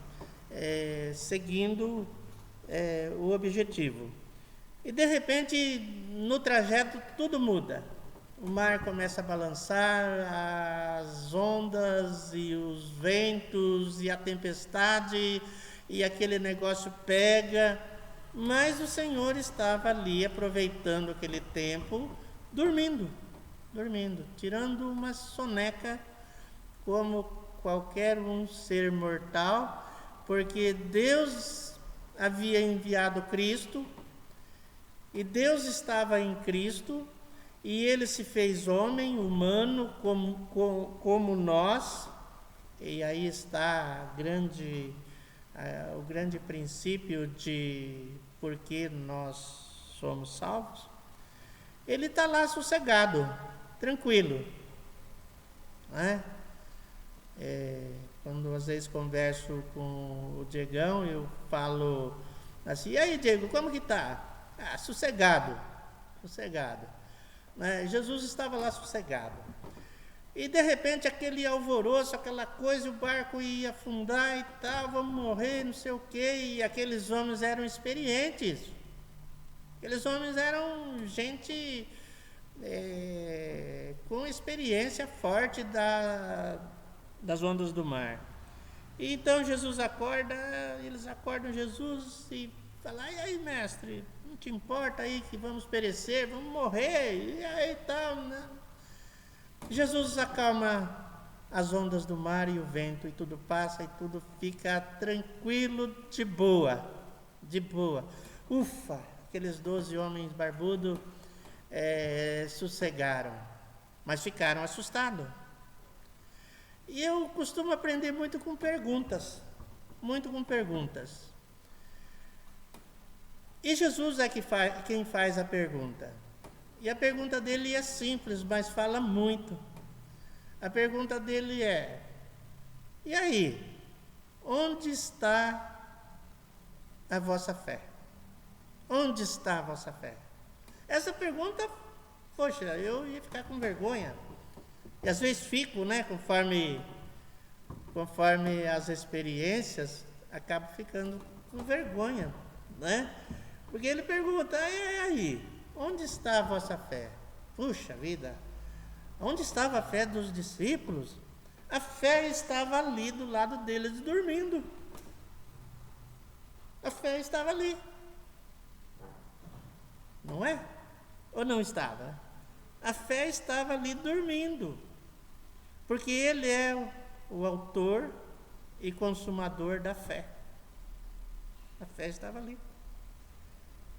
seguindo o objetivo. E de repente, no trajeto, tudo muda. O mar começa a balançar, as ondas e os ventos e a tempestade, e aquele negócio pega. Mas o Senhor estava ali aproveitando aquele tempo, dormindo, tirando uma soneca como qualquer um ser mortal, porque Deus havia enviado Cristo, e Deus estava em Cristo, e Ele se fez homem, humano, como nós. E aí está o grande princípio de por que nós somos salvos. Ele está lá sossegado, tranquilo, né? Quando às vezes converso com o Diegão, eu falo assim: e aí, Diego, como que está? Sossegado. Né? Jesus estava lá sossegado. E de repente aquele alvoroço, aquela coisa, o barco ia afundar e tal, vamos morrer, não sei o quê. E aqueles homens eram experientes. Aqueles homens eram gente com experiência forte das ondas do mar. E então Jesus acorda, eles acordam Jesus e falam: e aí, mestre, não te importa aí que vamos perecer, vamos morrer, e aí tal, né? Jesus acalma as ondas do mar e o vento, e tudo passa, e tudo fica tranquilo, de boa. Ufa, aqueles 12 homens barbudos sossegaram, mas ficaram assustados. E eu costumo aprender muito com perguntas. E Jesus é quem faz a pergunta. E a pergunta dele é simples, mas fala muito. A pergunta dele é: e aí? Onde está a vossa fé? Onde está a vossa fé? Essa pergunta, poxa, eu ia ficar com vergonha. E às vezes fico, né? Conforme as experiências, acabo ficando com vergonha, né? Porque ele pergunta: e aí? Onde está a vossa fé? Puxa vida, onde estava a fé dos discípulos? A fé estava ali do lado deles, dormindo. A fé estava ali. Não é? Ou não estava? A fé estava ali dormindo, porque Ele é o autor e consumador da fé. A fé estava ali.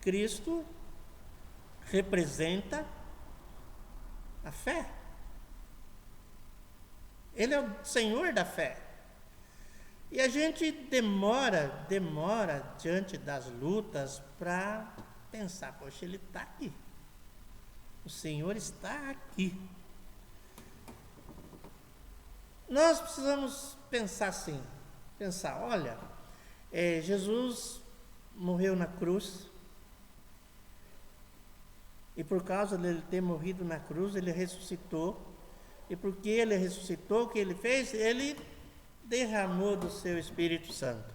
Cristo representa a fé. Ele é o Senhor da fé. E a gente demora diante das lutas para pensar, poxa, Ele está aqui. O Senhor está aqui. Nós precisamos pensar assim, olha, Jesus morreu na cruz, e por causa dele ter morrido na cruz, Ele ressuscitou, e porque Ele ressuscitou, o que Ele fez? Ele derramou do seu Espírito Santo,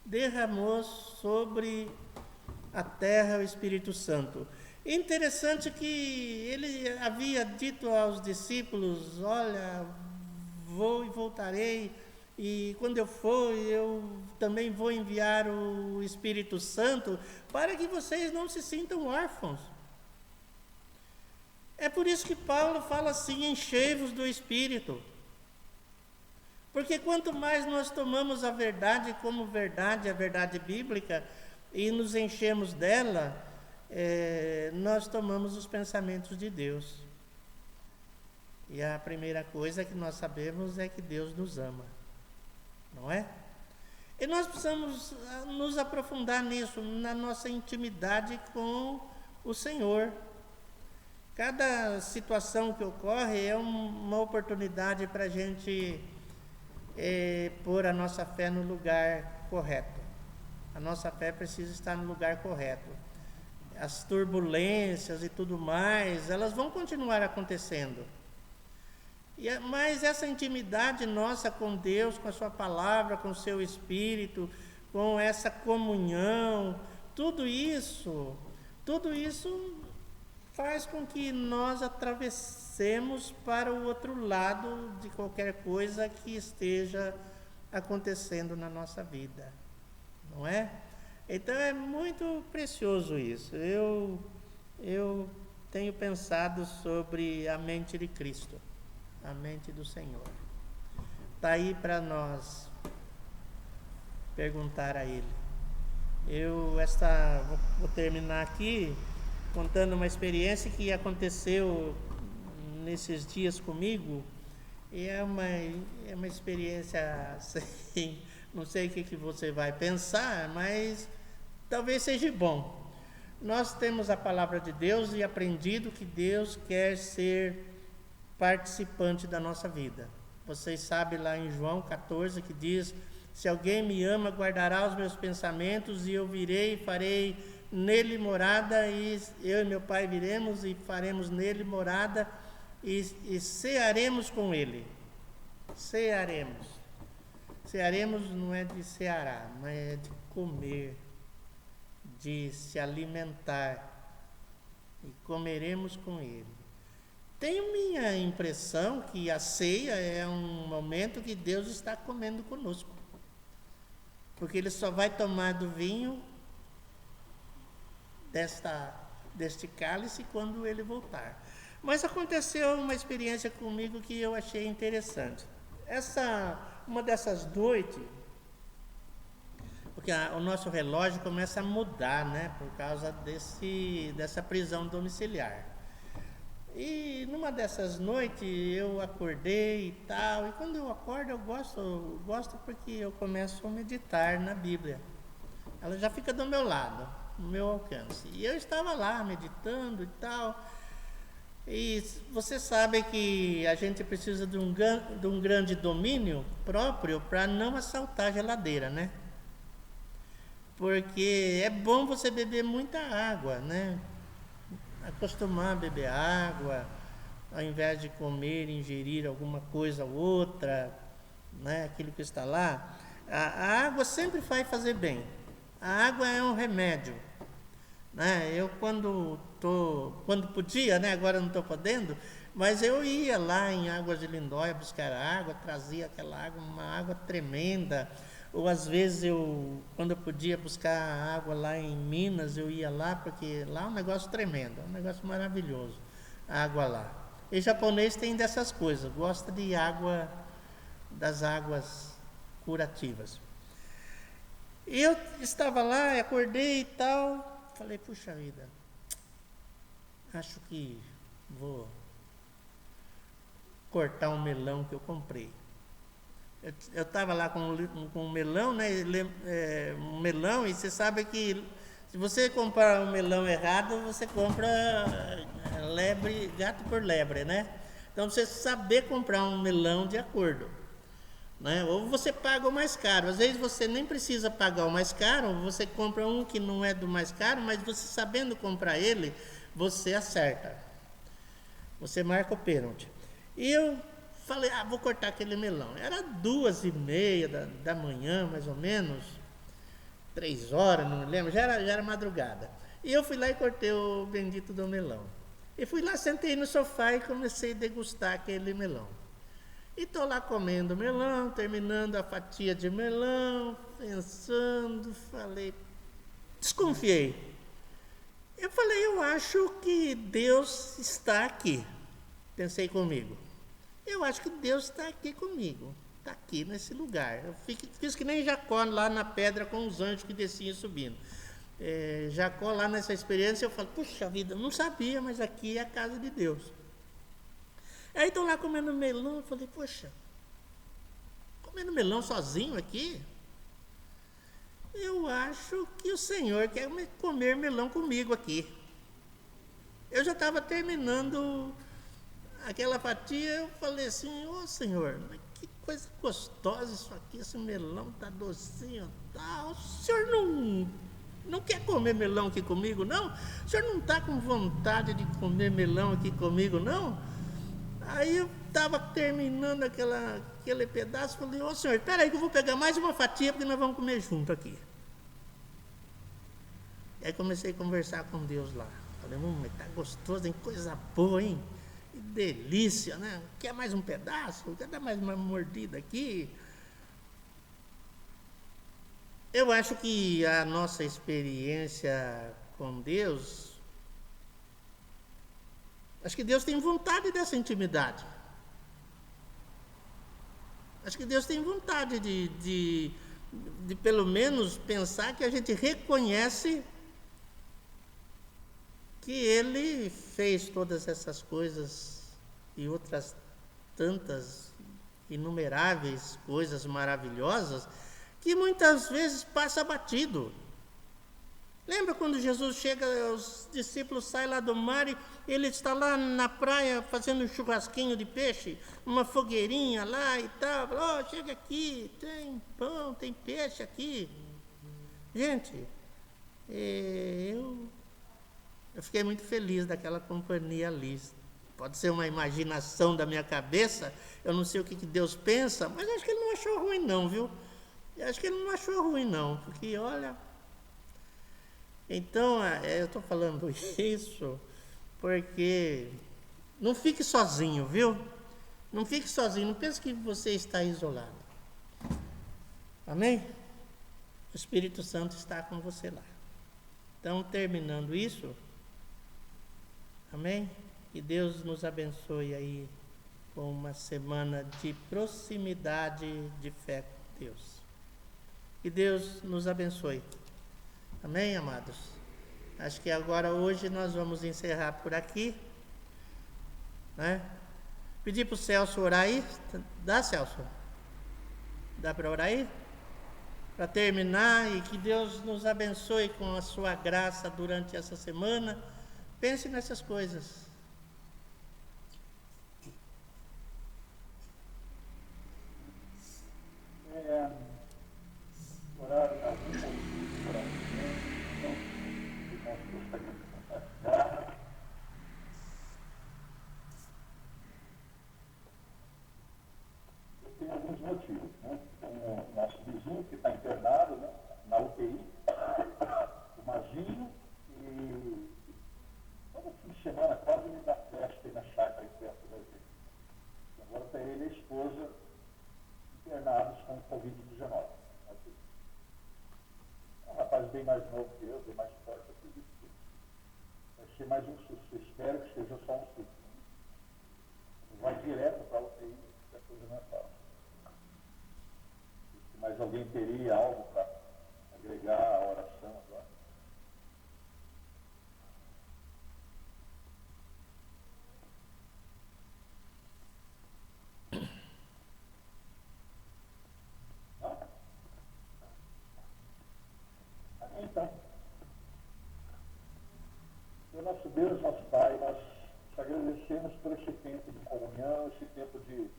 derramou sobre a terra o Espírito Santo. Interessante que Ele havia dito aos discípulos, olha, vou e voltarei, e quando eu for, eu também vou enviar o Espírito Santo, para que vocês não se sintam órfãos. É por isso que Paulo fala assim, enchei-vos do Espírito. Porque quanto mais nós tomamos a verdade como verdade, a verdade bíblica, e nos enchemos dela, nós tomamos os pensamentos de Deus. E a primeira coisa que nós sabemos é que Deus nos ama, não é? E nós precisamos nos aprofundar nisso, na nossa intimidade com o Senhor. Cada situação que ocorre é uma oportunidade para a gente pôr a nossa fé no lugar correto. A nossa fé precisa estar no lugar correto. As turbulências e tudo mais, elas vão continuar acontecendo. Mas essa intimidade nossa com Deus, com a sua palavra, com o seu Espírito, com essa comunhão, tudo isso faz com que nós atravessemos para o outro lado de qualquer coisa que esteja acontecendo na nossa vida, não é? Então é muito precioso isso. Eu tenho pensado sobre a mente de Cristo, a mente do Senhor. Está aí para nós perguntar a Ele. Vou terminar aqui contando uma experiência que aconteceu nesses dias comigo. E é uma experiência assim, não sei o que você vai pensar, mas talvez seja bom. Nós temos a palavra de Deus e aprendido que Deus quer ser participante da nossa vida. Vocês sabem lá em João 14 que diz: se alguém me ama, guardará os meus pensamentos, e eu virei e farei nele morada, e eu e meu Pai viremos e faremos nele morada, e cearemos com ele. Cearemos. Cearemos não é de ceará, mas é de comer, de se alimentar, e comeremos com ele. Tenho minha impressão que a ceia é um momento que Deus está comendo conosco, porque Ele só vai tomar do vinho deste cálice quando Ele voltar. Mas aconteceu uma experiência comigo que eu achei interessante. Uma dessas noites, porque o nosso relógio começa a mudar, né, por causa dessa prisão domiciliar. E numa dessas noites eu acordei e tal, e quando eu acordo eu gosto porque eu começo a meditar na Bíblia. Ela já fica do meu lado, no meu alcance. E eu estava lá meditando e tal. E você sabe que a gente precisa de um grande domínio próprio para não assaltar a geladeira, né? Porque é bom você beber muita água, né? Acostumar a beber água, ao invés de comer, ingerir alguma coisa ou outra, né? Aquilo que está lá. A água sempre vai fazer bem. A água é um remédio, né? Eu quando podia, né? Agora não estou podendo, mas eu ia lá em Águas de Lindóia buscar água, trazia aquela água, uma água tremenda. Ou às vezes quando eu podia buscar água lá em Minas, eu ia lá, porque lá é um negócio tremendo, é um negócio maravilhoso. água lá. E japonês tem dessas coisas, gosta de água, das águas curativas. E eu estava lá, acordei e tal, falei, puxa vida, acho que vou cortar um melão que eu comprei. Eu estava lá com um melão, né? Um melão, e você sabe que se você comprar um melão errado, você compra lebre, gato por lebre, né? Então você saber comprar um melão de acordo, né? Ou você paga o mais caro. Às vezes você nem precisa pagar o mais caro, você compra um que não é do mais caro, mas você sabendo comprar ele, você acerta. Você marca o pênalti. E eu falei, vou cortar aquele melão. Era 2:30 da manhã, mais ou menos, 3 horas, não me lembro, já era madrugada. E eu fui lá e cortei o bendito do melão. E fui lá, sentei no sofá e comecei a degustar aquele melão. E estou lá comendo melão, terminando a fatia de melão, pensando, falei, desconfiei. Eu falei, eu acho que Deus está aqui. Pensei comigo. Eu acho que Deus está aqui comigo. Está aqui nesse lugar. Eu fiz que nem Jacó lá na pedra com os anjos que desciam subindo. Jacó lá nessa experiência, eu falo, puxa vida, eu não sabia, mas aqui é a casa de Deus. Aí estou lá comendo melão, eu falei, poxa, comendo melão sozinho aqui? Eu acho que o Senhor quer comer melão comigo aqui. Eu já estava terminando aquela fatia, eu falei assim, Senhor, mas que coisa gostosa isso aqui, esse melão tá docinho, tá? O senhor não quer comer melão aqui comigo, não? O senhor não está com vontade de comer melão aqui comigo, não? Aí eu estava terminando aquele pedaço, falei, senhor, espera aí que eu vou pegar mais uma fatia, porque nós vamos comer junto aqui. E aí comecei a conversar com Deus lá. Falei, mas tá gostoso, hein? Coisa boa, hein? Que delícia, né? Quer mais um pedaço? Quer dar mais uma mordida aqui? Eu acho que a nossa experiência com Deus, acho que Deus tem vontade dessa intimidade. Acho que Deus tem vontade de pelo menos pensar que a gente reconhece que Ele fez todas essas coisas e outras tantas inumeráveis coisas maravilhosas que muitas vezes passa batido. Lembra quando Jesus chega, os discípulos saem lá do mar e ele está lá na praia fazendo um churrasquinho de peixe, uma fogueirinha lá e tal. Chega aqui, tem pão, tem peixe aqui. Gente, eu fiquei muito feliz daquela companhia ali. Pode ser uma imaginação da minha cabeça, eu não sei o que Deus pensa, mas acho que Ele não achou ruim não, viu? Eu acho que Ele não achou ruim não, porque olha... Então, eu estou falando isso porque não fique sozinho, viu? Não fique sozinho, não pense que você está isolado. Amém? O Espírito Santo está com você lá. Então, terminando isso, amém? Que Deus nos abençoe aí com uma semana de proximidade de fé com Deus. Que Deus nos abençoe. Amém, amados? Acho que agora, hoje, nós vamos encerrar por aqui, né? Pedir para o Celso orar aí. Dá, Celso? Dá para orar aí? Para terminar, e que Deus nos abençoe com a sua graça durante essa semana. Pense nessas coisas. Orar tem alguns motivos, né? O nosso vizinho que está internado, né, na UTI, o Mazinho, e todo fim de semana quase me dá festa aí na chácara perto da gente. Agora está ele e a esposa internados com Covid-19. É um rapaz bem mais novo que eu, bem mais forte, acredito que vai ser mais um susto. Eu espero que seja só um susto. vai direto para a UTI, a coisa não é fácil. Mas alguém teria algo para agregar à oração agora? Então, nosso Deus, nosso Pai, nós te agradecemos por esse tempo de comunhão, esse tempo de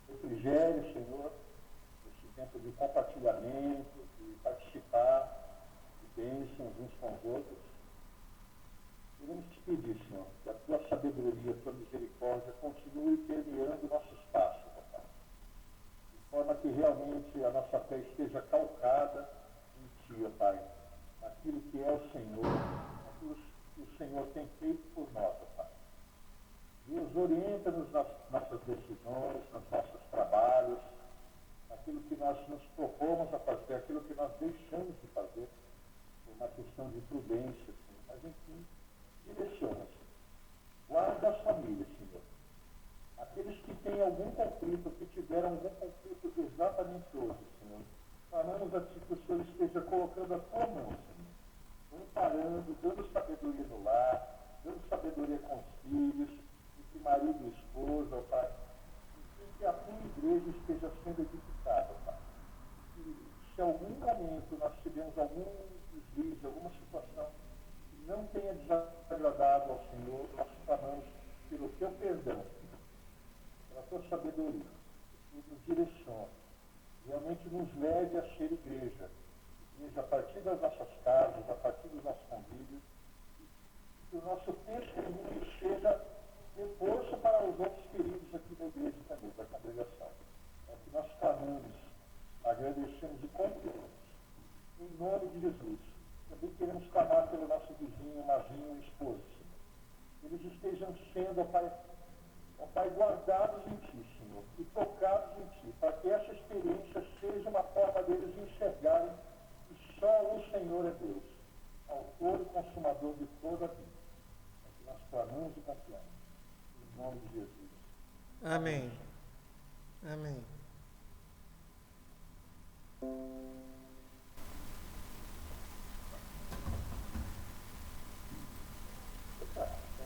refrigério, Senhor, esse tempo de compartilhamento, de participar de bênçãos uns com os outros. Queremos te pedir, Senhor, que a tua sabedoria, a tua misericórdia continue permeando nossos passos, Pai, de forma que realmente a nossa fé esteja calcada em Ti, Pai, naquilo que é o Senhor, naquilo que o Senhor tem feito por nós, Pai. Deus, orienta-nos nas nossas decisões, nos nossos trabalhos, naquilo que nós nos propomos a fazer, aquilo que nós deixamos de fazer, por uma questão de prudência, Senhor. Mas, enfim, direciona, guarda as famílias, Senhor. Aqueles que têm algum conflito, que tiveram algum conflito exatamente hoje, Senhor. Clamamos a Ti que o Senhor esteja colocando a Tua mão, Senhor. Amparando, dando sabedoria no lar, dando sabedoria com os filhos, entre marido e esposa, ó Pai. E que a Tua igreja esteja sendo edificada, Pai. E se em algum momento nós tivemos algum deslize, alguma situação que não tenha desagradado ao Senhor, nós clamamos pelo Teu perdão, pela Tua sabedoria, que nos direcione, realmente nos leve a ser igreja a partir das nossas casas, a partir dos nossos convívios, que o nosso testemunho seja reforço para os outros queridos aqui da igreja também, da congregação. É que nós clamamos, agradecemos e confiamos. Em nome de Jesus. Também queremos clamar pelo nosso vizinho, Mazinho e esposo. Eles estejam sendo, ó Pai, guardados em Ti, Senhor, e tocados em Ti, para que essa experiência seja uma forma deles enxergarem que só o Senhor é Deus, autor e consumador de toda a vida. É que nós clamamos e confiamos. Em nome de Jesus. Amém. Amém.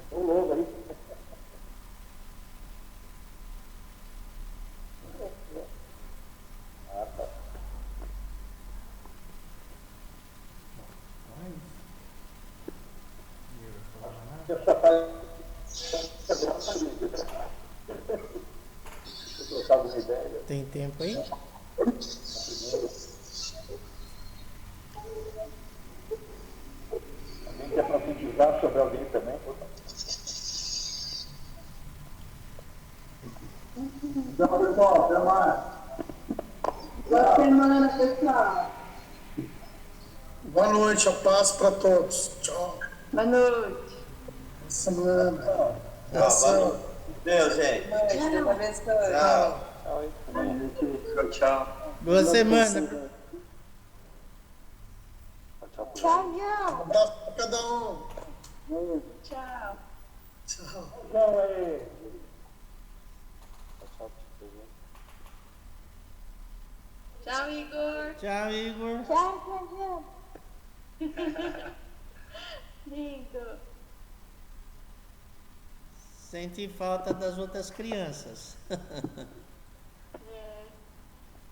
Estou louco aí. Ah, tá. Essa parte eu trocar alguma ideia. Tem tempo aí? Alguém quer profetizar sobre alguém também? Então, pessoal, até mais. Boa semana, pessoal. Boa noite, a paz para todos. Tchau. Boa noite. Boa semana. Tchau. Deus, gente. Deus abençoe. Tchau. Tchau. Boa semana. Tchau. Um abraço para cada um. Tchau. Tchau. Então, aí. Tchau, Igor. Tchau, Igor. Tchau, Lindo. Senti falta das outras crianças. É.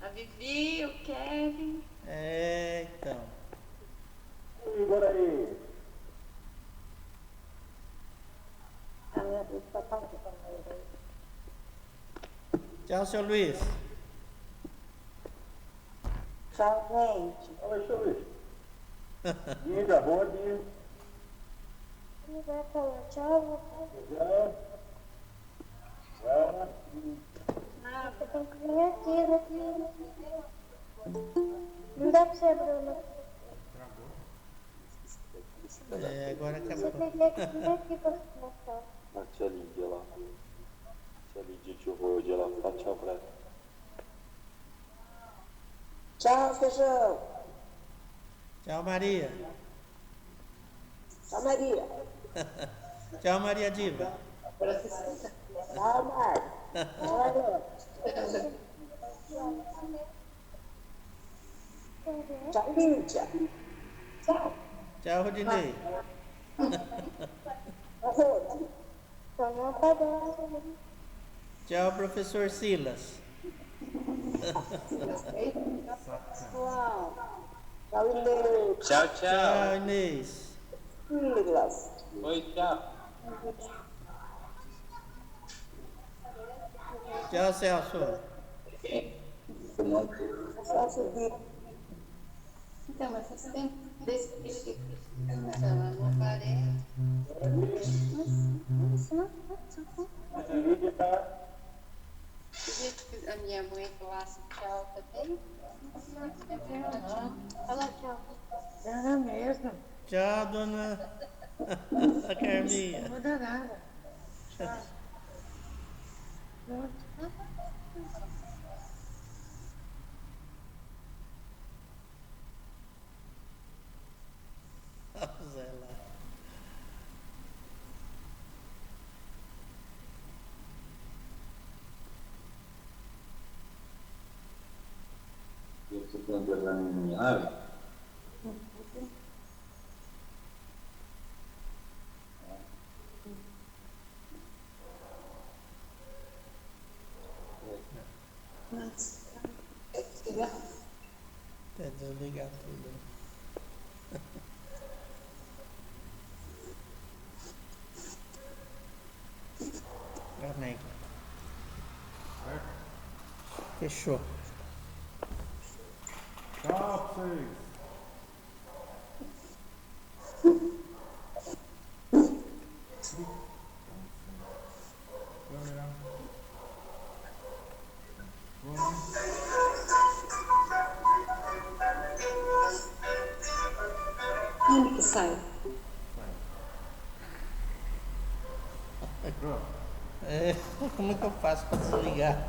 A Vivi, o Kevin. É, então. Igor aí. Tchau, seu Luiz. Tchau, gente. Olha, seu Luiz. Diga, boa dia. Ele vai falar tchau. Tchau. Você tem que vir aqui, né? Não dá pra ser, Bruna. É, agora Você acabou. tem que vir aqui pra mostrar. A tia Lídia lá. Tia Lídia de Rode, ela fala tchau pra ela. Tchau, feijão. Tchau, Maria. Tchau, Maria. Tchau, Maria Diva. Tchau, Marcos. Tchau, Lídia. Tchau. Tchau, Rodinei. Rose. Tchau, professor Silas. Tchau. Tchau, Inês. Tchau, tchau. Tchau, Inês. Silas. Oi, tchau. Tchau, Celso. Celso Di. Então, mas faz tempo desde que eu cheguei. Ela não aparece. A minha mãe falasse tchau também. Fala tchau. Era mesmo. Tchau, dona Carminha. Não muda nada. Tchau. Zé lá. Você tem lá na minha nave? Até desligar tudo. Amém. Fechou. Tchau pra vocês. Câmera. Como que sai? Pronto. Como é que eu faço para desligar?